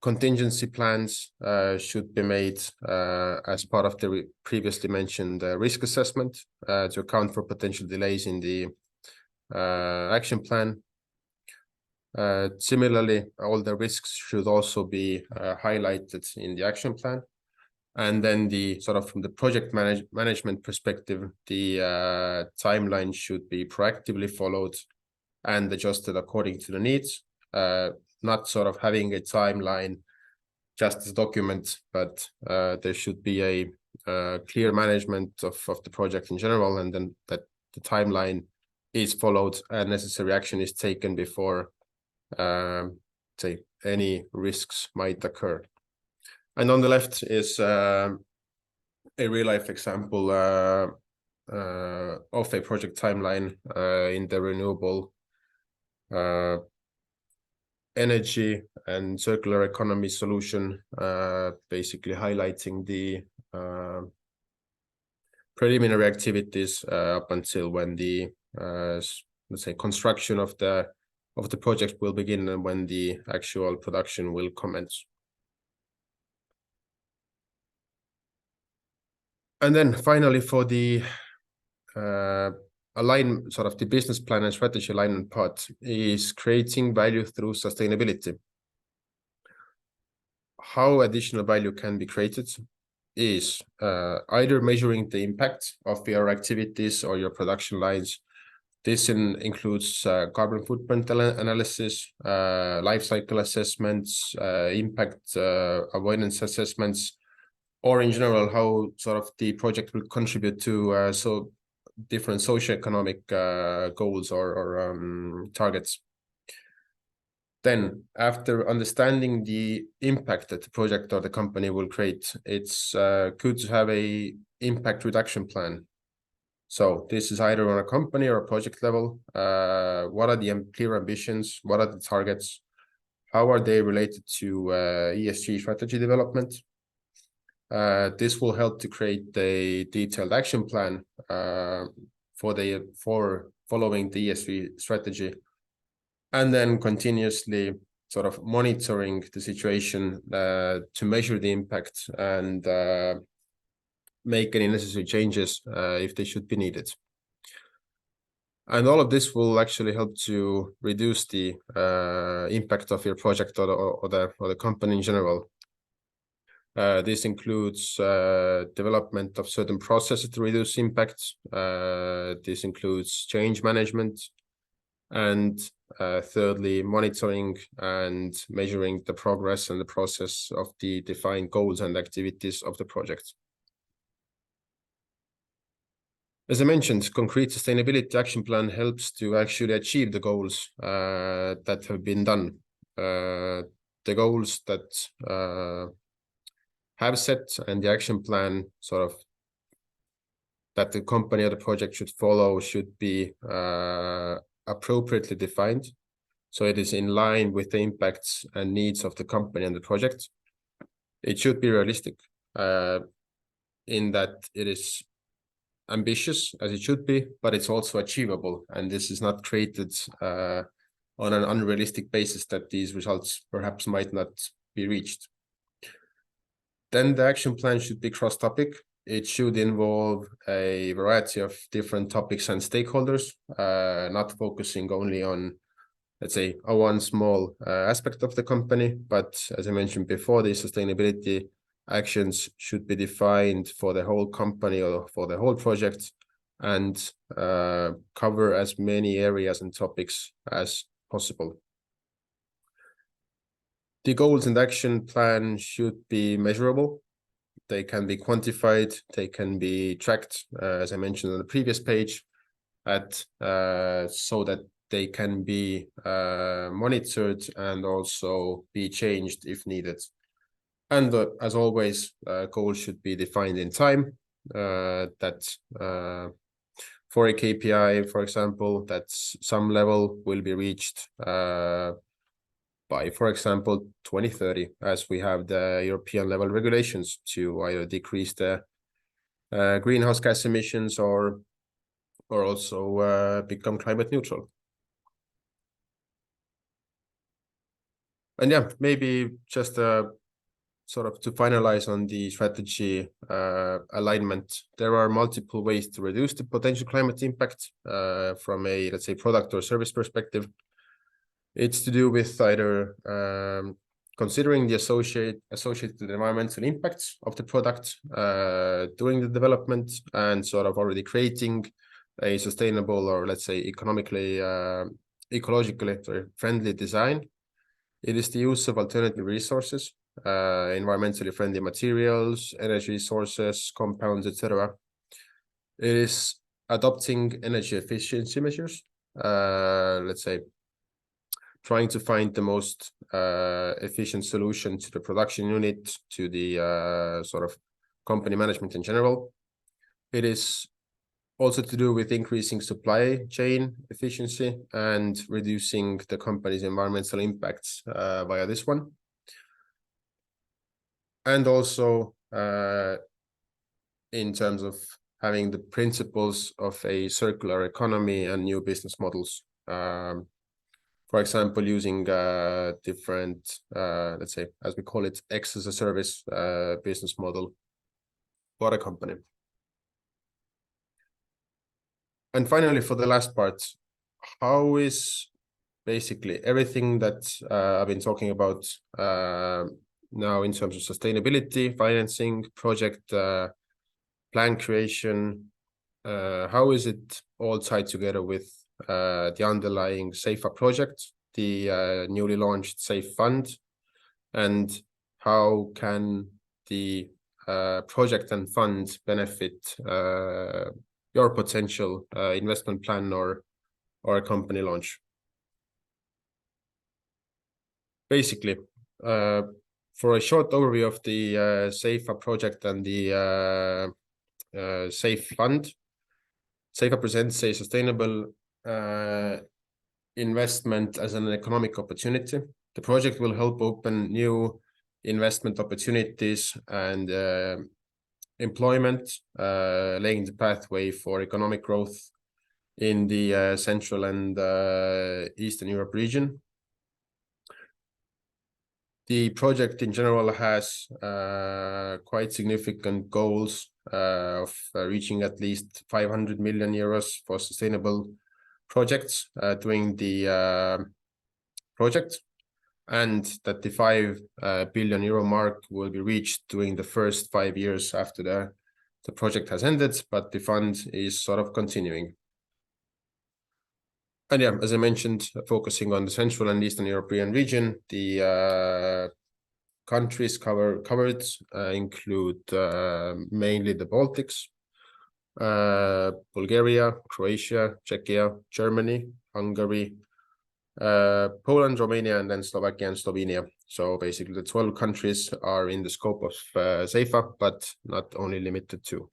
Contingency plans should be made as part of the previously mentioned risk assessment to account for potential delays in the action plan. Similarly, all the risks should also be highlighted in the action plan. And then from the project management perspective, the timeline should be proactively followed and adjusted according to the needs, not having a timeline just as a document, but there should be a clear management of the project in general, and then that the timeline is followed and necessary action is taken before any risks might occur. And on the left is a real-life example of a project timeline in the renewable energy and circular economy solution, basically highlighting the preliminary activities up until when the construction of the project will begin and when the actual production will commence. And then finally, for the the business plan and strategy alignment part is creating value through sustainability. How additional value can be created is either measuring the impact of your activities or your production lines. This includes carbon footprint analysis, life cycle assessments, impact avoidance assessments, or in general, how the project will contribute to different socioeconomic goals or targets. Then, after understanding the impact that the project or the company will create, it's good to have a impact reduction plan. So this is either on a company or a project level. What are the clear ambitions? What are the targets? How are they related to ESG strategy development? This will help to create a detailed action plan for following the ESG strategy, and then continuously monitoring the situation to measure the impact and make any necessary changes if they should be needed. And all of this will actually help to reduce the impact of your project or the company in general. This includes development of certain processes to reduce impact. This includes change management, and thirdly, monitoring and measuring the progress and the process of the defined goals and activities of the project. As I mentioned, concrete sustainability action plan helps to actually achieve the goals that have been done. The goals that have set and the action plan that the company or the project should follow should be appropriately defined, so it is in line with the impacts and needs of the company and the project. It should be realistic in that it is ambitious, as it should be, but it's also achievable, and this is not created on an unrealistic basis that these results perhaps might not be reached. Then the action plan should be cross-topic. It should involve a variety of different topics and stakeholders, not focusing only on, let's say, one small aspect of the company. But as I mentioned before, the sustainability actions should be defined for the whole company or for the whole project and cover as many areas and topics as possible. The goals and action plan should be measurable. They can be quantified, they can be tracked, as I mentioned on the previous page, so that they can be monitored and also be changed if needed. And as always, goals should be defined in time, that for a KPI, for example, that some level will be reached by, for example, 2030, as we have the European level regulations to either decrease the greenhouse gas emissions or also become climate neutral. And yeah, maybe just sort of to finalize on the strategy alignment, there are multiple ways to reduce the potential climate impact from a, let's say, product or service perspective. It's to do with either considering the associated environmental impacts of the product during the development and sort of already creating a sustainable or, let's say, ecologically friendly design. It is the use of alternative resources, environmentally friendly materials, energy sources, compounds, etc. It is adopting energy efficiency measures, let's say, trying to find the most efficient solution to the production unit, to the sort of company management in general. It is also to do with increasing supply chain efficiency and reducing the company's environmental impacts via this one. And also in terms of having the principles of a circular economy and new business models. For example, using different, let's say, as we call it, X as a service business model for a company. And finally, for the last part, how is basically everything that I've been talking about now in terms of sustainability, financing, project plan creation, how is it all tied together with the underlying SEIFA project, the newly launched SAFE fund, and how can the project and fund benefit your potential investment plan or a company launch? Basically, for a short overview of the SEIFA project and the SAFE fund, SEIFA presents a sustainable investment as an economic opportunity. The project will help open new investment opportunities and employment, laying the pathway for economic growth in the Central and Eastern Europe region. The project in general has quite significant goals of reaching at least 500 million euros for sustainable projects during the project, and that the 5 billion euro mark will be reached during the first 5 years after the project has ended, but the fund is sort of continuing. And yeah, as I mentioned, focusing on the Central and Eastern European region, the countries covered include mainly the Baltics, Bulgaria, Croatia, Czechia, Germany, Hungary, Poland, Romania, and then Slovakia and Slovenia. So basically the 12 countries are in the scope of SEIFA, but not only limited to.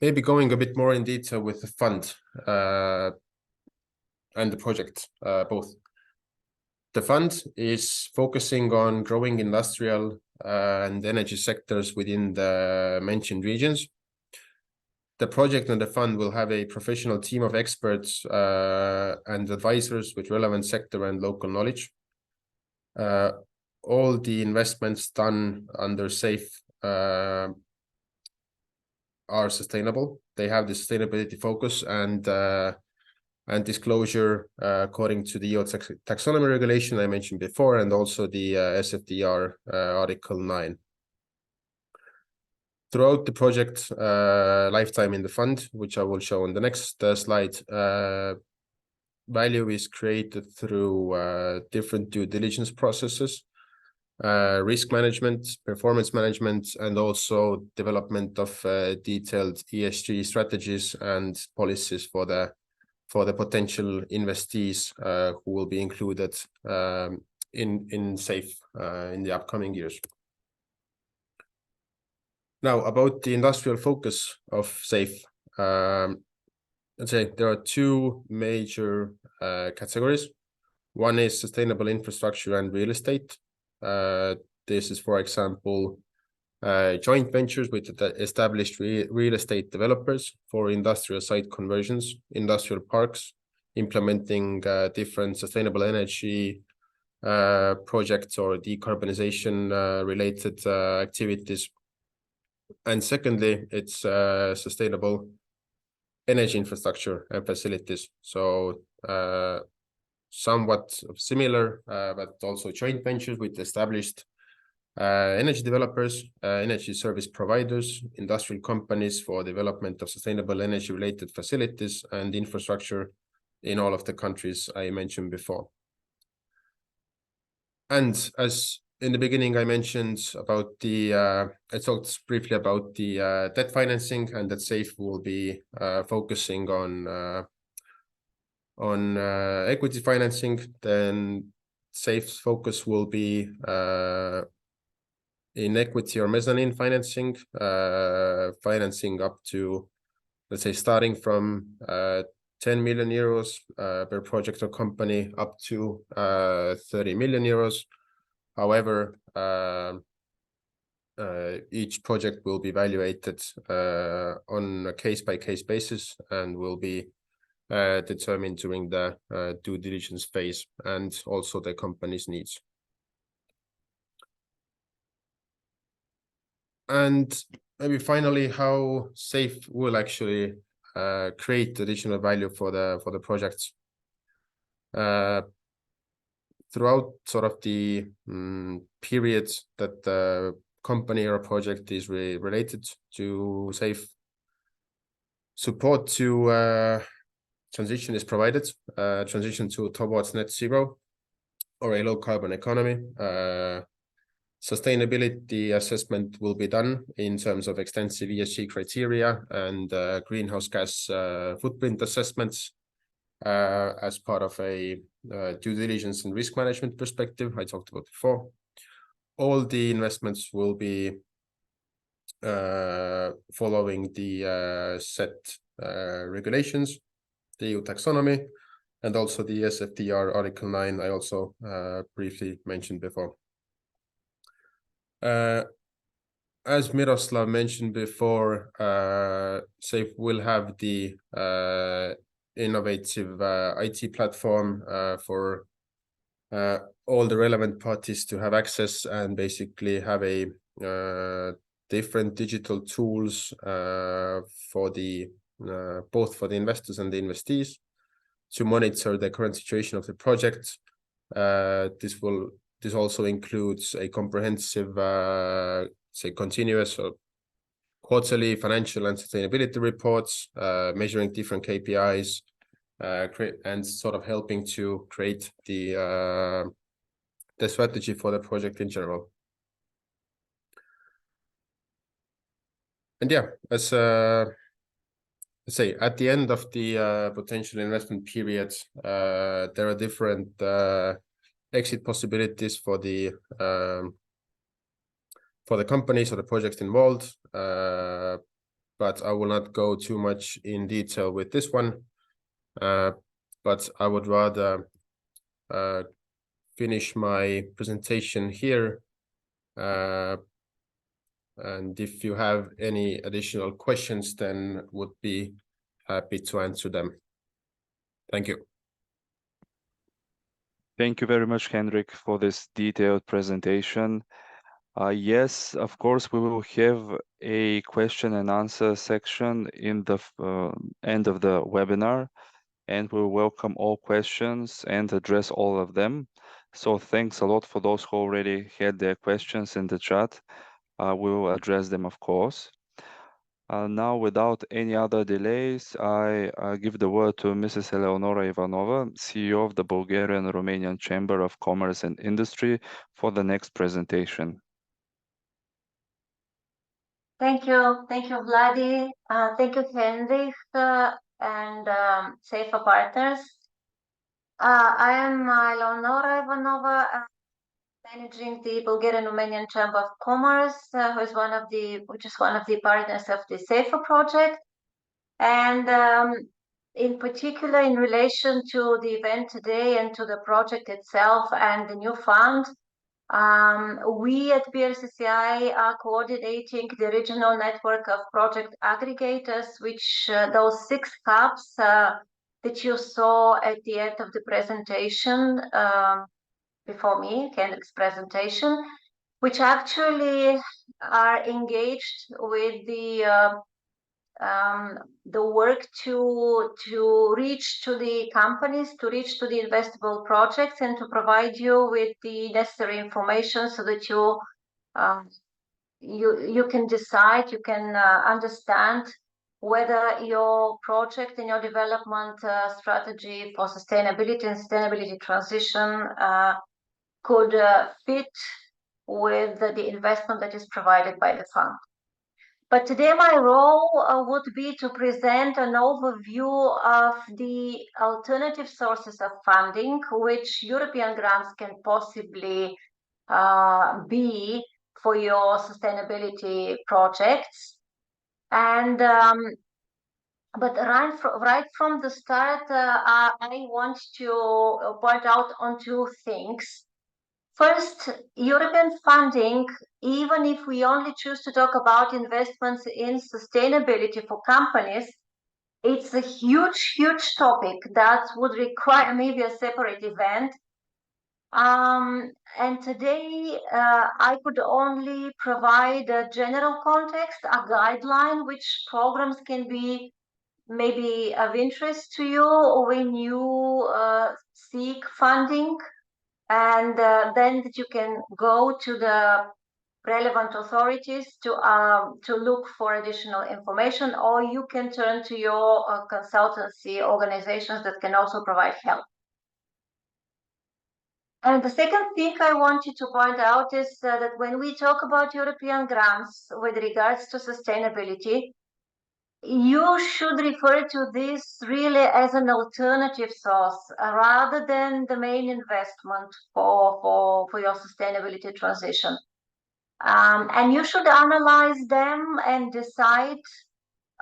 Maybe going a bit more in detail with the fund and the project, both. The fund is focusing on growing industrial and energy sectors within the mentioned regions. The project and the fund will have a professional team of experts and advisors with relevant sector and local knowledge. All the investments done under SAFE are sustainable. They have the sustainability focus and disclosure according to the EU Taxonomy regulation I mentioned before, and also the SFDR Article 9. Throughout the project lifetime in the fund, which I will show on the next slide, value is created through different due diligence processes, risk management, performance management, and also development of detailed ESG strategies and policies for the potential investees who will be included in SAFE in the upcoming years. Now, about the industrial focus of SAFE, let's say there are two major categories. One is sustainable infrastructure and real estate. This is, for example, joint ventures with established real estate developers for industrial site conversions, industrial parks, implementing different sustainable energy projects or decarbonization related activities. And secondly, it's sustainable energy infrastructure and facilities. So somewhat similar, but also joint ventures with established energy developers, energy service providers, industrial companies for development of sustainable energy related facilities and infrastructure in all of the countries I mentioned before. And as in the beginning, I mentioned about the, I talked briefly about the debt financing, and that SEIFA will be focusing on equity financing. Then SEIFA's focus will be in equity or mezzanine financing, financing up to, let's say, starting from 10 million euros per project or company up to 30 million euros. However, each project will be evaluated on a case-by-case basis and will be determined during the due diligence phase and also the company's needs. And maybe finally, how SEIFA will actually create additional value for the projects. Throughout sort of the periods that the company or project is related to SEIFA, support to transition is provided, transition towards net zero or a low carbon economy. Sustainability assessment will be done in terms of extensive ESG criteria and greenhouse gas footprint assessments as part of a due diligence and risk management perspective I talked about before. All the investments will be following the set regulations, the EU Taxonomy, and also the SFDR Article 9 I also briefly mentioned before. As Miroslav mentioned before, SEIFA will have the innovative IT platform for all the relevant parties to have access and basically have a different digital tools for the both for the investors and the investees to monitor the current situation of the project. This also includes a comprehensive, say, continuous or quarterly financial and sustainability reports, measuring different KPIs, and sort of helping to create the strategy for the project in general. And yeah, as let's say at the end of the potential investment period, there are different exit possibilities for the companies or the projects involved, but I will not go too much in detail with this one. But I would rather finish my presentation here. And if you have any additional questions, then would be happy to answer them. Thank you. Thank you very much, Henrik, for this detailed presentation. Yes, of course, we will have a question and answer section in the end of the webinar, and we'll welcome all questions and address all of them. So thanks a lot for those who already had their questions in the chat. We will address them, of course. Now, without any other delays, I give the word to Mrs. Eleonora Ivanova, CEO of the Bulgarian Romanian Chamber of Commerce and Industry, for the next presentation. Thank you, Vladi. Thank you, Henrik, and SEIFA partners. I am Eleonora Ivanova, managing the Bulgarian Romanian Chamber of Commerce, which is one of the partners of the SEIFA project. And in particular, in relation to the event today and to the project itself and the new fund, we at BRCCI are coordinating the regional network of project aggregators, which those 6 hubs that you saw at the end of the presentation before me, Kendrick's presentation, which actually are engaged with the work to reach to the companies, to reach to the investable projects, and to provide you with the necessary information so that you can decide, you can understand whether your project and your development strategy for sustainability and sustainability transition could fit with the investment that is provided by the fund. But today my role would be to present an overview of the alternative sources of funding which European grants can possibly be for your sustainability projects. And but right from the start, I want to point out on two things. First, European funding, even if we only choose to talk about investments in sustainability for companies, it's a huge, huge topic that would require maybe a separate event. And today I could only provide a general context, a guideline, which programs can be maybe of interest to you when you seek funding. And then that you can go to the relevant authorities to look for additional information, or you can turn to your consultancy organizations that can also provide help. And the second thing I wanted to point out is that when we talk about European grants with regards to sustainability, you should refer to this really as an alternative source rather than the main investment for your sustainability transition. And you should analyze them and decide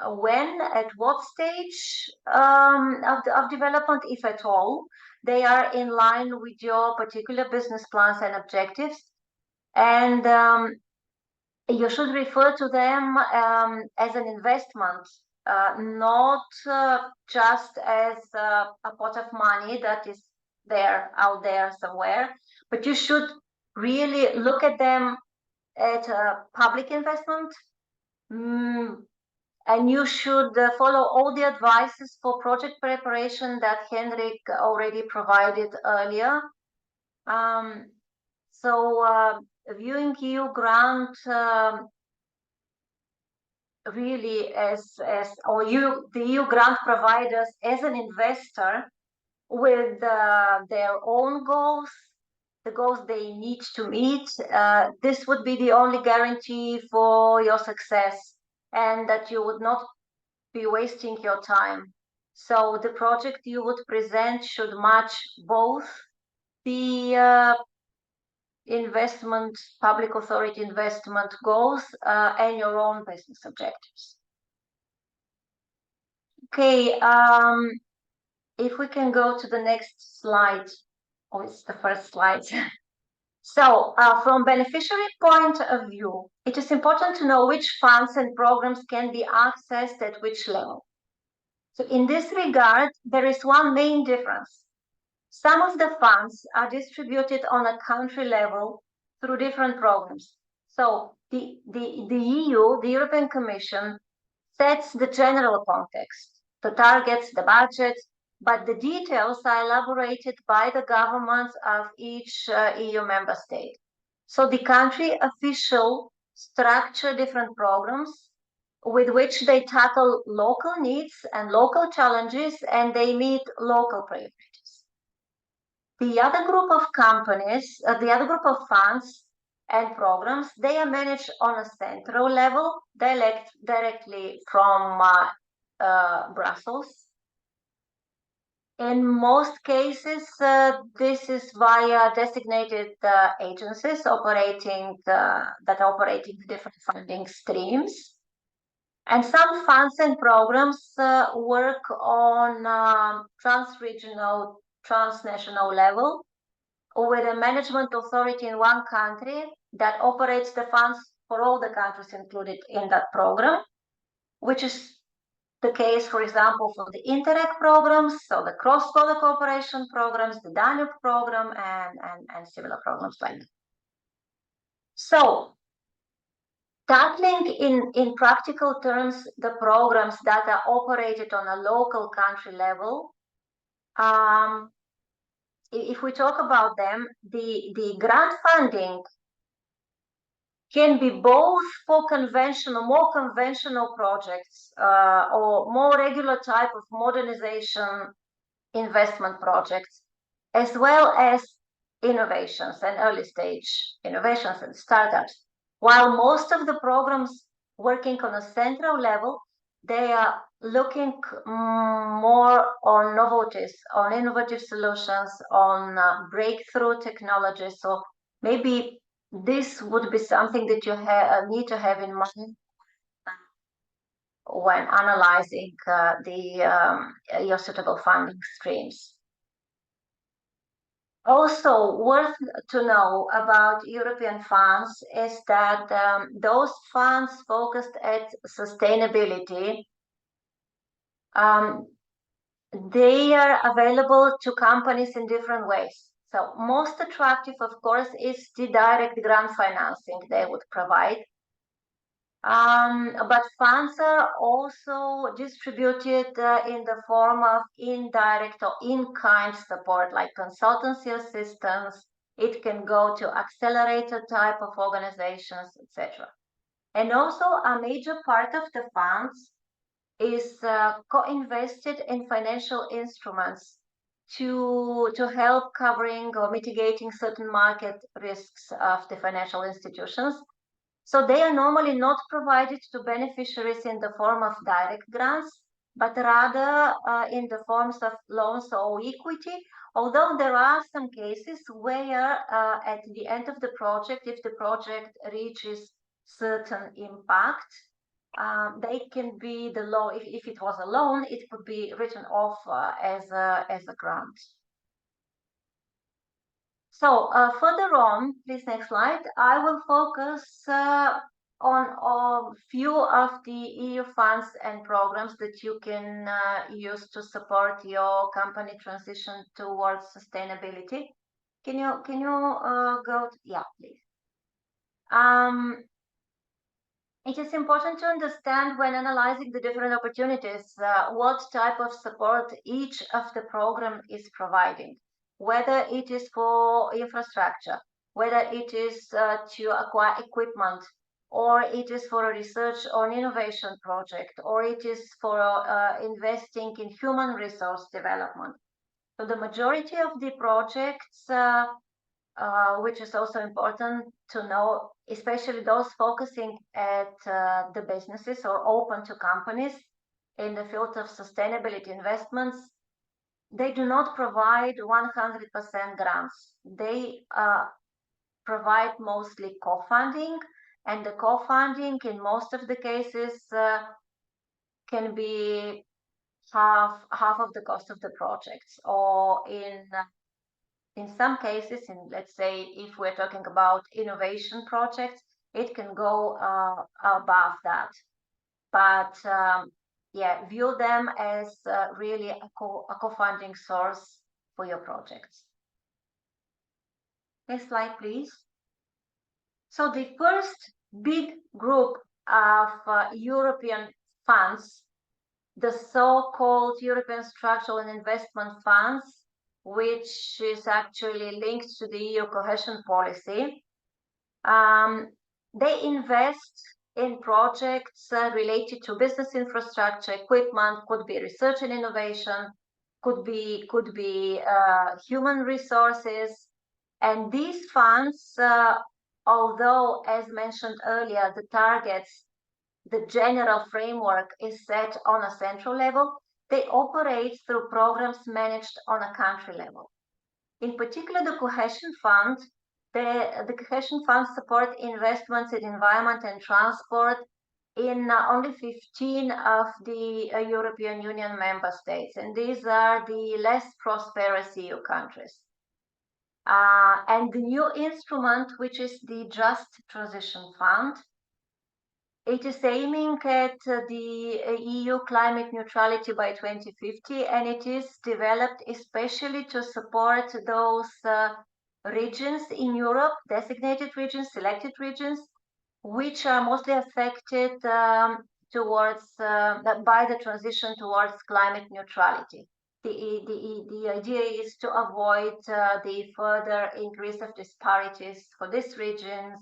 when, at what stage of development, if at all, they are in line with your particular business plans and objectives. And you should refer to them as an investment, not just as a pot of money that is out there somewhere, but you should really look at them at a public investment, and you should follow all the advices for project preparation that Henrik already provided earlier. So viewing EU grant really the EU grant providers as an investor with their own goals, the goals they need to meet, this would be the only guarantee for your success, and that you would not be wasting your time. So the project you would present should match both the investment, public authority investment goals and your own business objectives. Okay, if we can go to the next slide. Oh, it's the first slide. So from beneficiary point of view, it is important to know which funds and programs can be accessed at which level. So in this regard, there is one main difference. Some of the funds are distributed on a country level through different programs. So the EU, the European Commission, sets the general context, the targets, the budget, but the details are elaborated by the governments of each EU member state. So the country official structure different programs with which they tackle local needs and local challenges, and they meet local priorities. The other group of companies, the other group of funds and programs, they are managed on a central level, directly from Brussels. In most cases, this is via designated agencies operating the different funding streams. And some funds and programs work on trans-regional, transnational level, with a management authority in one country that operates the funds for all the countries included in that program, which is the case, for example, for the Interreg programs, so the cross-border cooperation programs, the Danube program, and similar programs like that. So, tackling in practical terms the programs that are operated on a local country level, if we talk about them, the grant funding can be both for more conventional projects or more regular type of modernization investment projects, as well as innovations and early stage innovations and startups. While most of the programs working on a central level, they are looking more on novelties, on innovative solutions, on breakthrough technologies. So maybe this would be something that you need to have in mind when analyzing your suitable funding streams. Also worth to know about European funds is that those funds focused at sustainability, they are available to companies in different ways. So most attractive, of course, is the direct grant financing they would provide. But funds are also distributed in the form of indirect or in-kind support, like consultancy assistance. It can go to accelerator type of organizations, etc. And also a major part of the funds is co-invested in financial instruments to help covering or mitigating certain market risks of the financial institutions. So they are normally not provided to beneficiaries in the form of direct grants, but rather in the forms of loans or equity, although there are some cases where at the end of the project, if the project reaches certain impact, they can be the loan. If it was a loan, it could be written off as a grant. So further on, please next slide, I will focus on a few of the EU funds and programs that you can use to support your company transition towards sustainability. Can you go to, yeah, please. It is important to understand when analyzing the different opportunities what type of support each of the program is providing, whether it is for infrastructure, whether it is to acquire equipment, or it is for a research or innovation project, or it is for investing in human resource development. So the majority of the projects, which is also important to know, especially those focusing at the businesses or open to companies in the field of sustainability investments, they do not provide 100% grants. They provide mostly co-funding, and the co-funding in most of the cases can be half of the cost of the projects, or in some cases, let's say if we're talking about innovation projects, it can go above that. But yeah, view them as really a co-funding source for your projects. Next slide, please. So the first big group of European funds, the so-called European Structural and Investment Funds, which is actually linked to the EU cohesion policy. They invest in projects related to business infrastructure, equipment, could be research and innovation, could be human resources. And these funds, although as mentioned earlier, the targets, the general framework is set on a central level, they operate through programs managed on a country level. In particular, the Cohesion Fund, the Cohesion Fund support investments in environment and transport in only 15 of the European Union member states, and these are the less prosperous EU countries. And the new instrument, which is the Just Transition Fund, It is aiming at the EU climate neutrality by 2050, and it is developed especially to support those regions in Europe, designated regions, selected regions, which are mostly affected towards by the transition towards climate neutrality. The idea is to avoid the further increase of disparities for these regions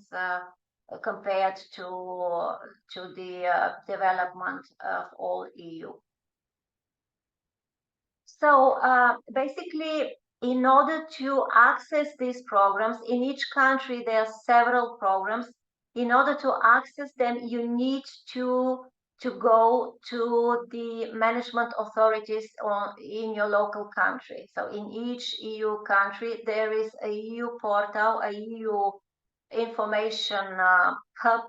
compared to the development of all EU. So basically, in order to access these programs, in each country there are several programs. In order to access them, you need to go to the management authorities in your local country. So in each EU country, there is a EU portal, a EU information hub,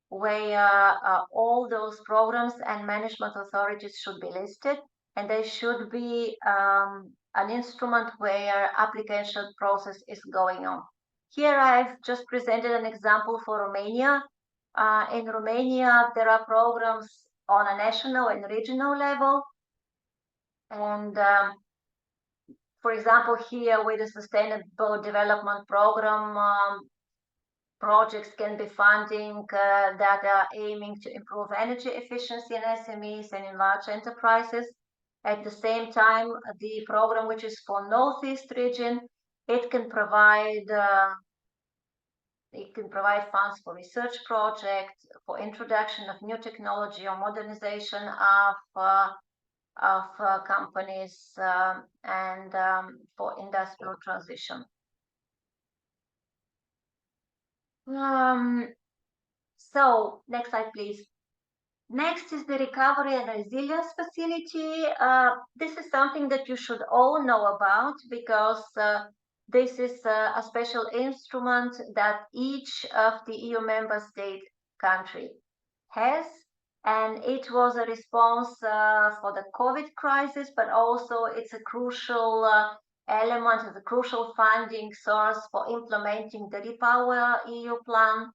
where all those programs and management authorities should be listed, and there should be an instrument where application process is going on. Here I've just presented an example for Romania. In Romania, there are programs on a national and regional level. And for example, here with the Sustainable Development Program, projects can be funding that are aiming to improve energy efficiency in SMEs and in large enterprises. At the same time, the program, which is for Northeast region, it can provide funds for research projects, for introduction of new technology or modernization of companies and for industrial transition. So next slide, please. Next is the Recovery and Resilience Facility. This is something that you should all know about, because this is a special instrument that each of the EU member state country has, and it was a response for the COVID crisis, but also it's a crucial element, is a crucial funding source for implementing the Repower EU plan.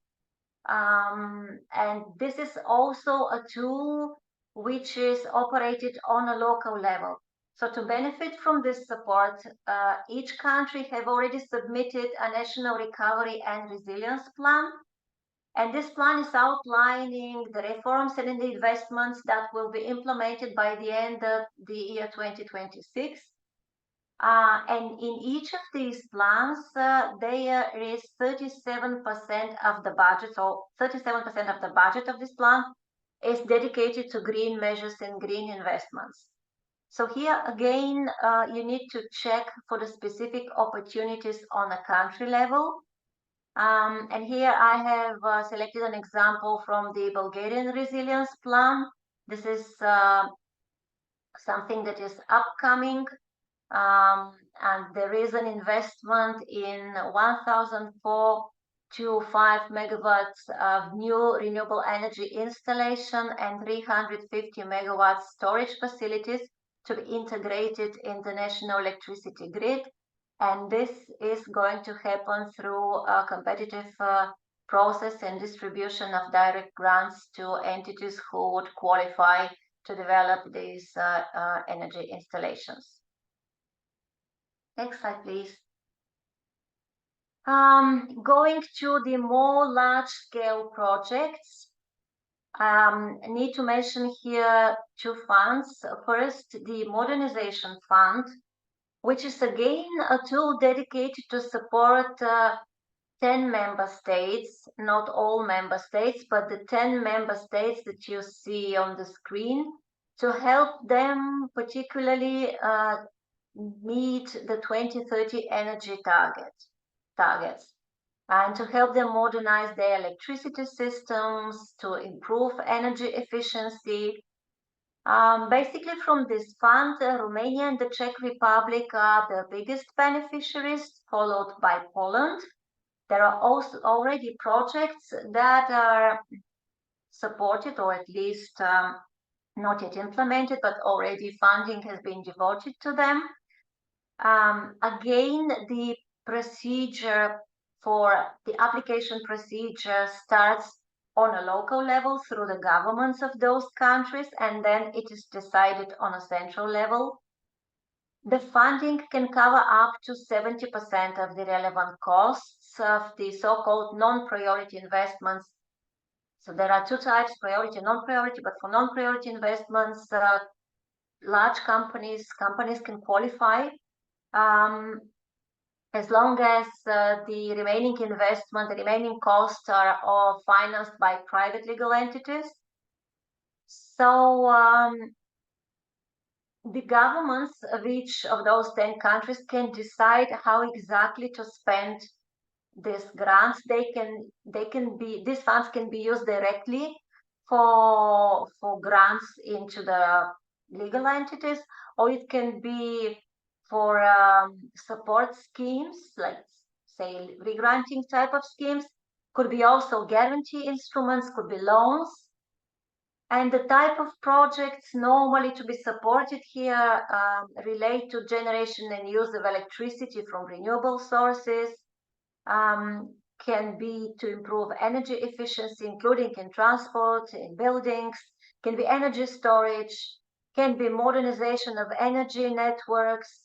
And this is also a tool which is operated on a local level. So to benefit from this support, each country have already submitted a national recovery and resilience plan. And this plan is outlining the reforms and the investments that will be implemented by the end of the year 2026. And in each of these plans, there is 37% of the budget, so 37% of the budget of this plan is dedicated to green measures and green investments. So here again, you need to check for the specific opportunities on a country level. And here I have selected an example from the Bulgarian Resilience Plan. This is something that is upcoming. And there is an investment in 1,004 to 5 megawatts of new renewable energy installation and 350 megawatts storage facilities to be integrated in the national electricity grid. And this is going to happen through a competitive process and distribution of direct grants to entities who would qualify to develop these energy installations. Next slide, please. Going to the more large-scale projects, I need to mention here two funds. First, the Modernization Fund, which is again a tool dedicated to support 10 member states, not all member states, but the 10 member states that you see on the screen, to help them particularly meet the 2030 energy targets, and to help them modernize their electricity systems, to improve energy efficiency. Basically, from this fund, Romania and the Czech Republic are the biggest beneficiaries, followed by Poland. There are also already projects that are supported, or at least not yet implemented, but already funding has been devoted to them. Again, the procedure for the application procedure starts on a local level through the governments of those countries, and then it is decided on a central level. The funding can cover up to 70% of the relevant costs of the so-called non-priority investments. So there are two types, priority and non-priority, but for non-priority investments, large companies can qualify as long as the remaining investment, the remaining costs are all financed by private legal entities. So the governments of each of those 10 countries can decide how exactly to spend these grants. These funds can be used directly for grants into the legal entities, or it can be for support schemes, like say re-granting type of schemes, could be also guarantee instruments, could be loans. And the type of projects normally to be supported here relate to generation and use of electricity from renewable sources, can be to improve energy efficiency, including in transport, in buildings, can be energy storage, can be modernization of energy networks,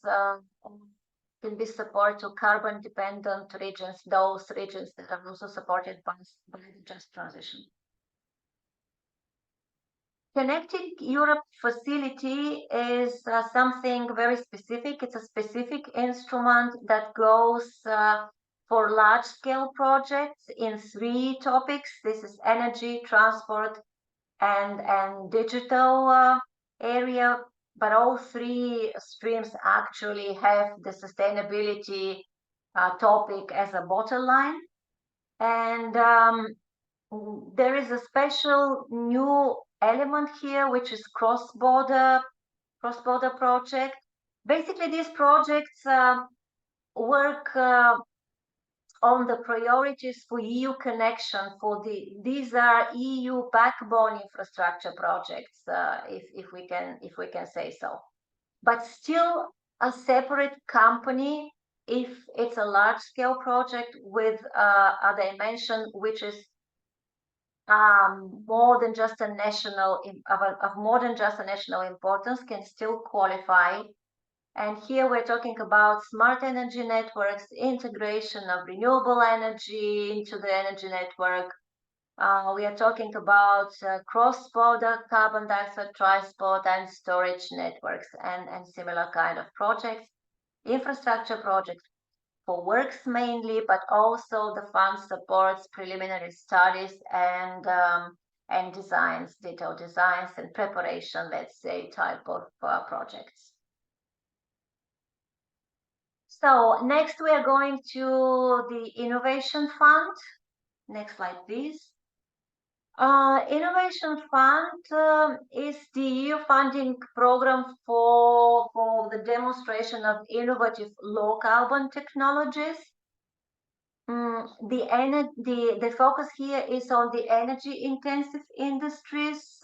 can be support to carbon-dependent regions, those regions that are also supported by the just transition. Connecting Europe facility is something very specific. It's a specific instrument that goes for large-scale projects in 3 topics. This is energy, transport, and digital area. But all 3 streams actually have the sustainability topic as a bottom line. And there is a special new element here, which is cross-border project. Basically, these projects work on the priorities for EU connection. These are EU backbone infrastructure projects, if we can say so. But still, a separate company if it's a large-scale project with a dimension which is more than just a national importance, can still qualify. And here we're talking about smart energy networks, integration of renewable energy into the energy network. We are talking about cross-border carbon dioxide transport and storage networks and similar kind of projects, infrastructure projects for works mainly, but also the fund supports preliminary studies and designs, detailed designs and preparation, let's say, type of projects. So next we are going to the Innovation Fund. Next slide, please. Innovation Fund is the EU funding program for the demonstration of innovative low carbon technologies. The focus here is on the energy intensive industries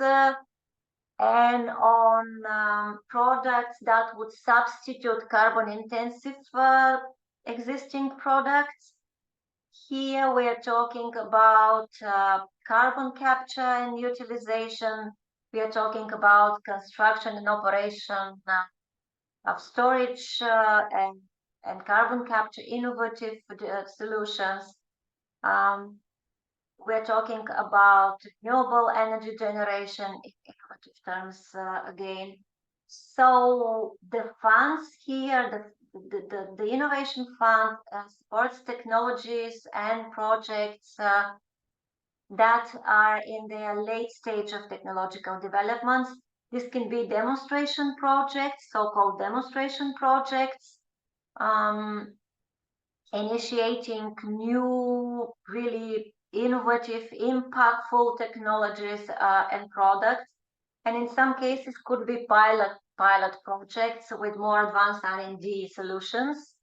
and on products that would substitute carbon intensive existing products. Here we are talking about carbon capture and utilization. We are talking about construction and operation of storage and carbon capture innovative solutions. We're talking about renewable energy generation in innovative terms again. So the funds here, the Innovation Fund supports technologies and projects that are in their late stage of technological developments. This can be demonstration projects, so-called demonstration projects, initiating new, really innovative, impactful technologies and products. And in some cases could be pilot projects with more advanced R&D solutions.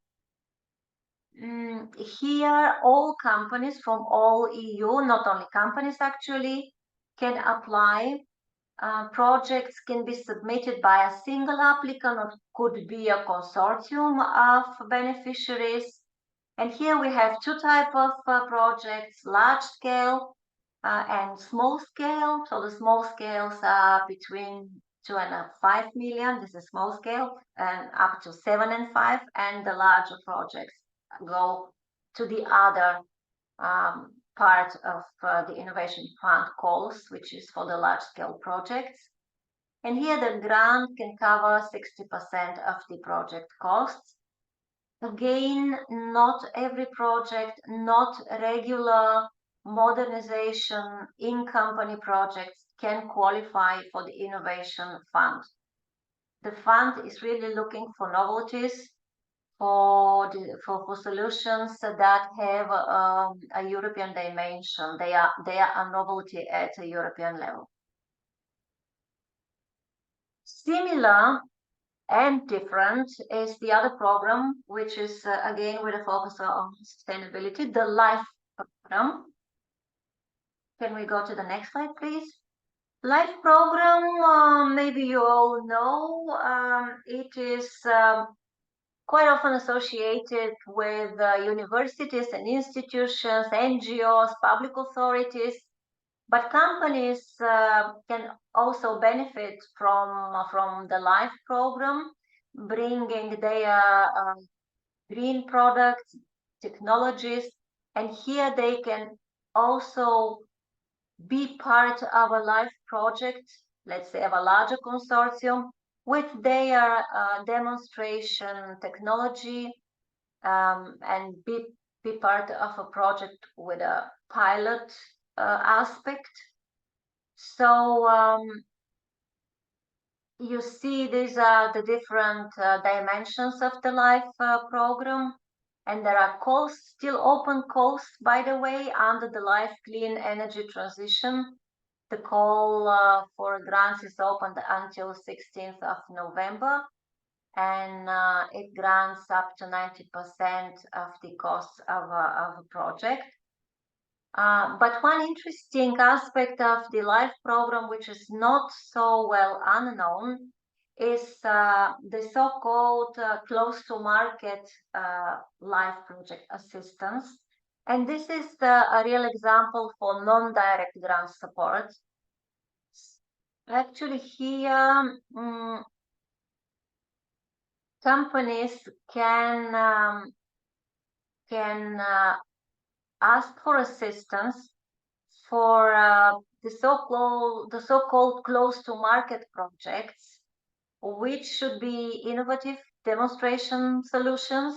Here, all companies from all EU, not only companies actually, can apply. Projects can be submitted by a single applicant or could be a consortium of beneficiaries. And here we have 2 types of projects, large scale and small scale. So the small scales are between 2 and 5 million. This is small scale, and up to 7 and 5. And the larger projects go to the other part of the Innovation Fund calls, which is for the large scale projects. And here the grant can cover 60% of the project costs. Again, not every project, not regular modernization in-company projects can qualify for the Innovation Fund. The fund is really looking for novelties, for solutions that have a European dimension. They are a novelty at a European level. Similar and different is the other program, which is again with a focus on sustainability, the LIFE program. Can we go to the next slide, please? LIFE program, maybe you all know, it is quite often associated with universities and institutions, NGOs, public authorities, but companies can also benefit from the LIFE program, bringing their green products, technologies, and here they can also be part of a LIFE project, let's say of a larger consortium, with their demonstration technology, and be part of a project with a pilot aspect. So you see these are the different dimensions of the LIFE program, and there are calls, still open calls, by the way, under the LIFE Clean Energy Transition. The call for grants is opened until 16th of November, and it grants up to 90% of the costs of a project. But one interesting aspect of the LIFE program, which is not so well unknown, is the so-called close to market LIFE project assistance. And this is a real example for non-direct grant support. Actually, here companies can ask for assistance for the so-called close to market projects, which should be innovative demonstration solutions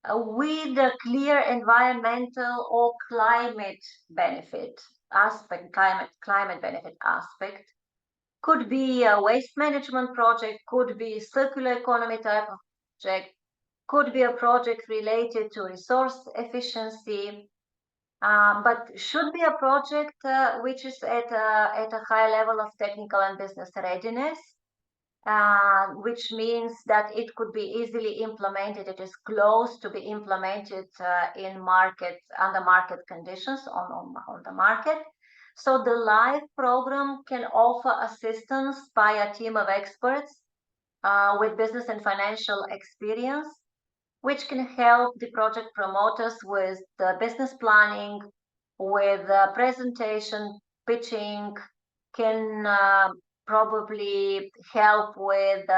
with a clear environmental or climate benefit aspect, climate benefit aspect. Could be a waste management project, could be circular economy type of project, could be a project related to resource efficiency, but should be a project which is at a high level of technical and business readiness, which means that it could be easily implemented. It is close to be implemented in market, under market conditions on the market. So the LIFE program can offer assistance by a team of experts with business and financial experience, which can help the project promoters with the business planning, with presentation, pitching, can probably help with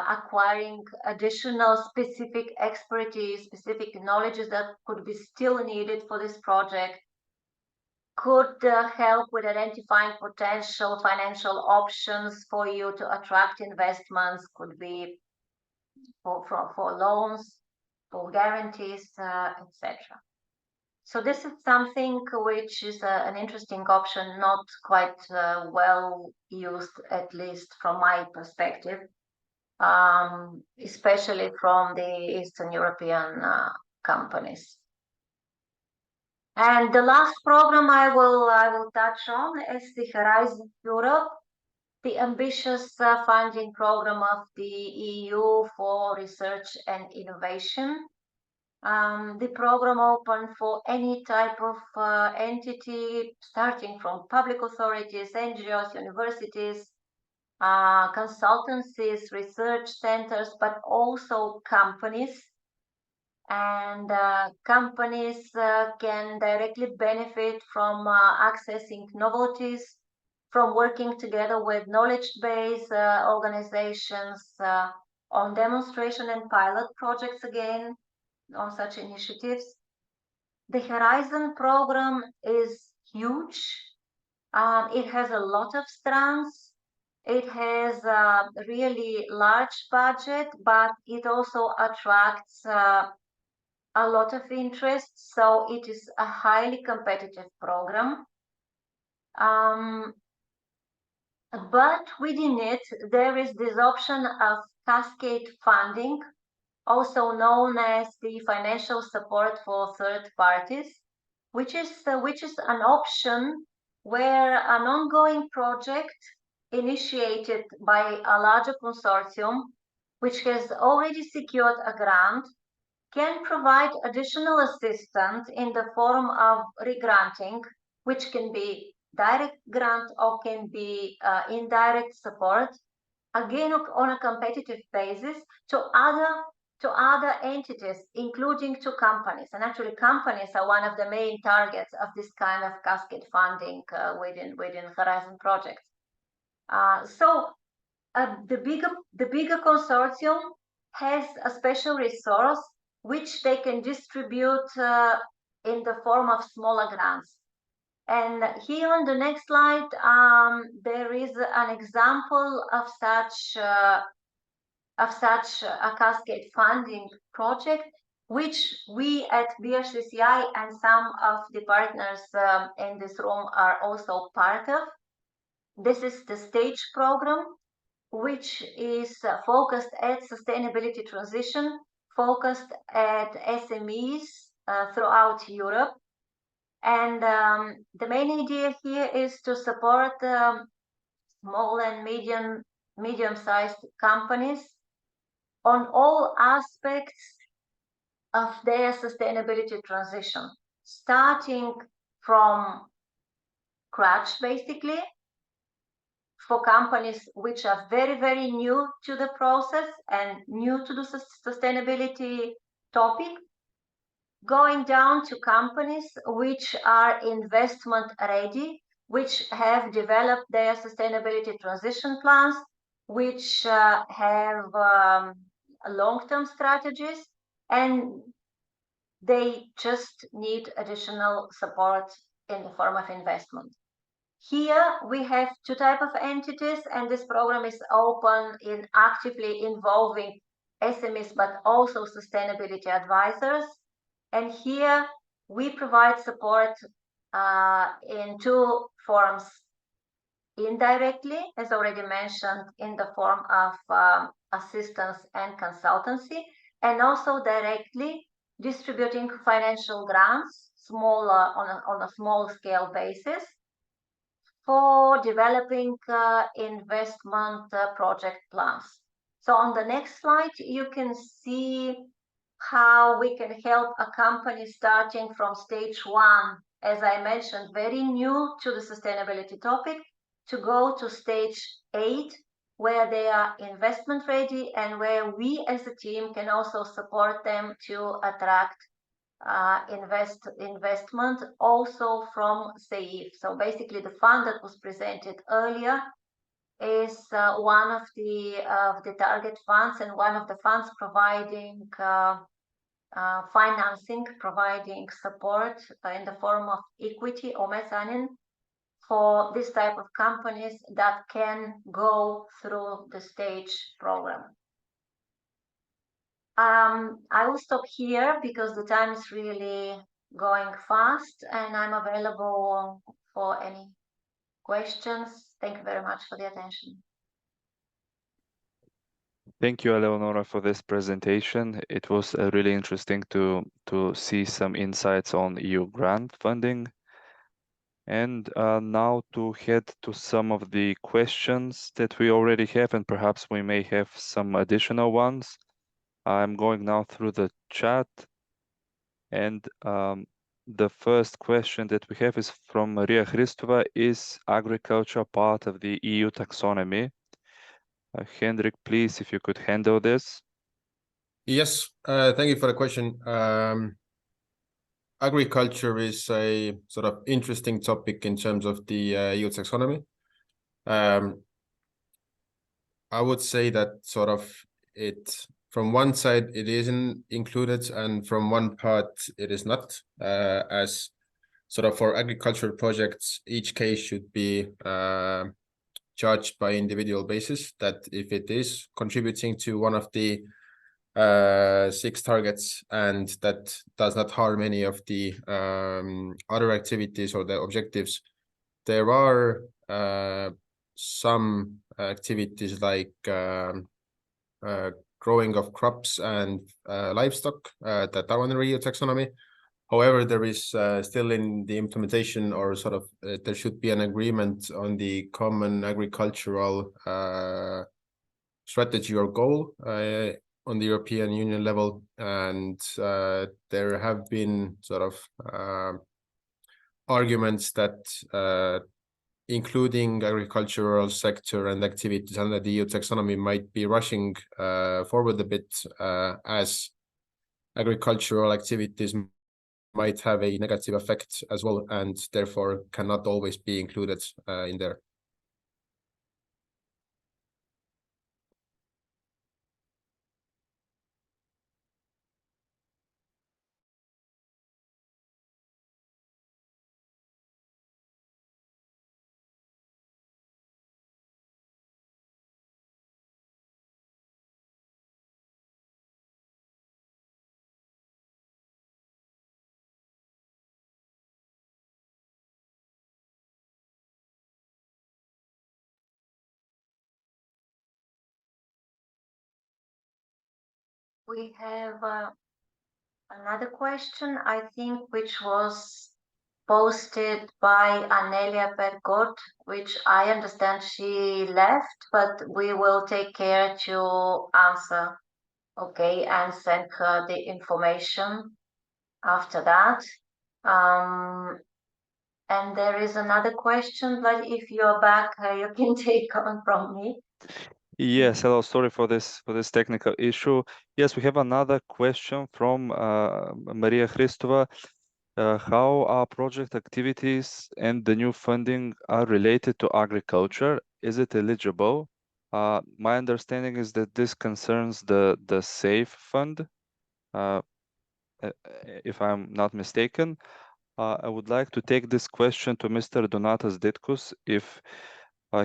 acquiring additional specific expertise, specific knowledges that could be still needed for this project, could help with identifying potential financial options for you to attract investments, could be for loans, for guarantees, etc. So this is something which is an interesting option, not quite well used, at least from my perspective, especially from the Eastern European companies. And the last program I will touch on is the Horizon Europe, the ambitious funding program of the EU for research and innovation. The program open for any type of entity, starting from public authorities, NGOs, universities, consultancies, research centers, but also companies. and companies can directly benefit from accessing novelties, from working together with knowledge-based organizations on demonstration and pilot projects again, on such initiatives. The Horizon program is huge. It has a lot of strengths. It has a really large budget, but it also attracts a lot of interest. So it is a highly competitive program. But within it, there is this option of cascade funding, also known as the financial support for third parties, which is an option where an ongoing project initiated by a larger consortium, which has already secured a grant, can provide additional assistance in the form of regranting, which can be direct grant or can be indirect support, again on a competitive basis to other entities, including to companies. And actually companies are one of the main targets of this kind of cascade funding within Horizon projects. So the bigger consortium has a special resource which they can distribute in the form of smaller grants. And here on the next slide, there is an example of such a cascade funding project, which we at BRCCI and some of the partners in this room are also part of. This is the STAGE program, which is focused at sustainability transition, focused at SMEs throughout Europe. And the main idea here is to support small and medium-sized companies on all aspects of their sustainability transition, starting from scratch, basically, for companies which are very, very new to the process and new to the sustainability topic, going down to companies which are investment ready, which have developed their sustainability transition plans, which have long-term strategies, and they just need additional support in the form of investment. Here we have two types of entities, and this program is open in actively involving SMEs, but also sustainability advisors. And here we provide support in two forms: indirectly, as already mentioned, in the form of assistance and consultancy, and also directly distributing financial grants, smaller on a small scale basis, for developing investment project plans. So on the next slide, you can see how we can help a company starting from stage 1, as I mentioned, very new to the sustainability topic, to go to stage 8, where they are investment ready and where we as a team can also support them to attract investment also from SEIFA. So basically the fund that was presented earlier is one of the target funds and one of the funds providing financing, providing support in the form of equity or mezzanine for this type of companies that can go through the STAGE program. I will stop here because the time is really going fast, and I'm available for any questions. Thank you very much for the attention. Thank you, Eleonora, for this presentation. It was really interesting to see some insights on EU grant funding. And now to head to some of the questions that we already have, and perhaps we may have some additional ones. I'm going now through the chat, and the first question that we have is from Maria Hristova. Is agriculture part of the EU taxonomy? Hendrik, please, if you could handle this. Yes, thank you for the question. Agriculture is a sort of interesting topic in terms of the EU taxonomy. I would say that sort of from one side it isn't included, and from one part it is not. As sort of for agricultural projects, each case should be judged by individual basis. That if it is contributing to one of the 6 targets and that does not harm any of the other activities or the objectives, there are some activities like growing of crops and livestock that are under EU taxonomy. However, there is still in the implementation, or sort of there should be an agreement on the common agricultural strategy or goal on the European Union level, and there have been sort of arguments that including agricultural sector and activities under the EU taxonomy might be rushing forward a bit, as agricultural activities might have a negative effect as well, and therefore cannot always be included in there. We have another question, I think, which was posted by Anelia Pergot, which I understand she left, but we will take care to answer, okay, and send her the information after that. And there is another question, but if you're back, you can take on from me. Yes, hello. Sorry for this technical issue. Yes, we have another question from Maria Christova. How are project activities and the new funding are related to agriculture? Is it eligible? My understanding is that this concerns the SAFE fund, if I'm not mistaken. I would like to take this question to Mr. Donatas Ditkus, if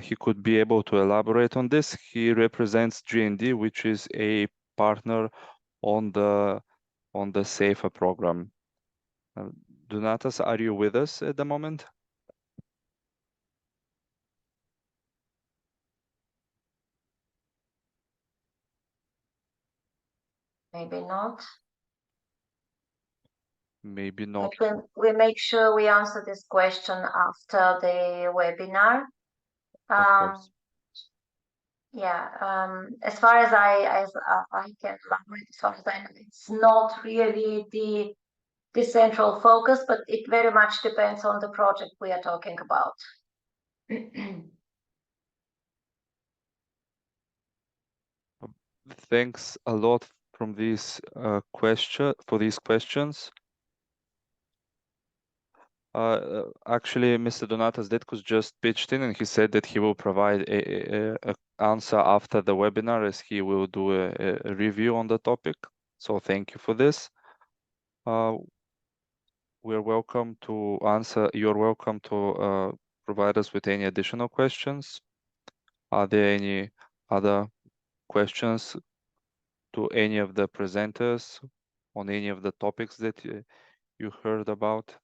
he could be able to elaborate on this. He represents GND, which is a partner on the SEIFA program. Donatas, are you with us at the moment? Maybe not. Maybe not. We make sure we answer this question after the webinar. Of course. Yeah, as far as I can elaborate, as far as I know, it's not really the central focus, but it very much depends on the project we are talking about. Thanks a lot from these questions. Actually, Mr. Donatas Ditkus just pitched in, and he said that he will provide a answer after the webinar, as he will do a review on the topic. So thank you for this. We're welcome to answer. You're welcome to provide us with any additional questions. Are there any other questions to any of the presenters on any of the topics that you heard about?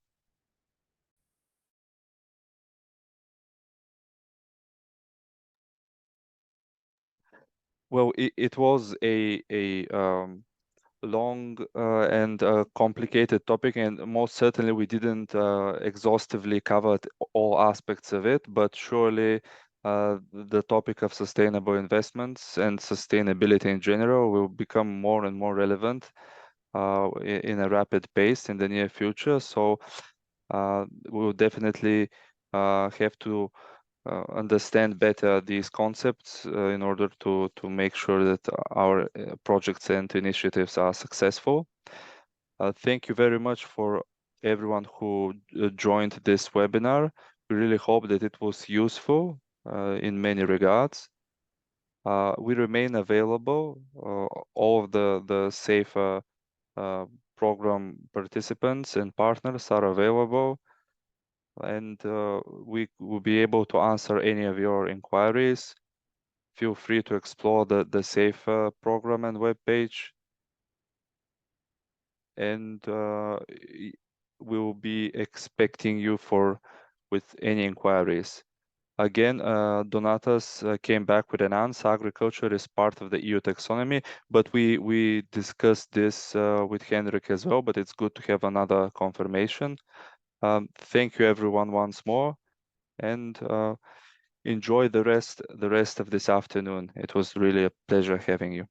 Well, it was a long and complicated topic, and most certainly we didn't exhaustively cover all aspects of it, but surely the topic of sustainable investments and sustainability in general will become more and more relevant in a rapid pace in the near future. So we'll definitely have to understand better these concepts in order to make sure that our projects and initiatives are successful. Thank you very much for everyone who joined this webinar. We really hope that it was useful in many regards. We remain available. All of the SEIFA program participants and partners are available, and we will be able to answer any of your inquiries. Feel free to explore the SEIFA program and webpage, and we will be expecting you with any inquiries. Again, Donatas came back with an answer. Agriculture is part of the EU taxonomy, but we discussed this with Henrik as well, but it's good to have another confirmation. Thank you everyone once more, and enjoy the rest of this afternoon. It was really a pleasure having you.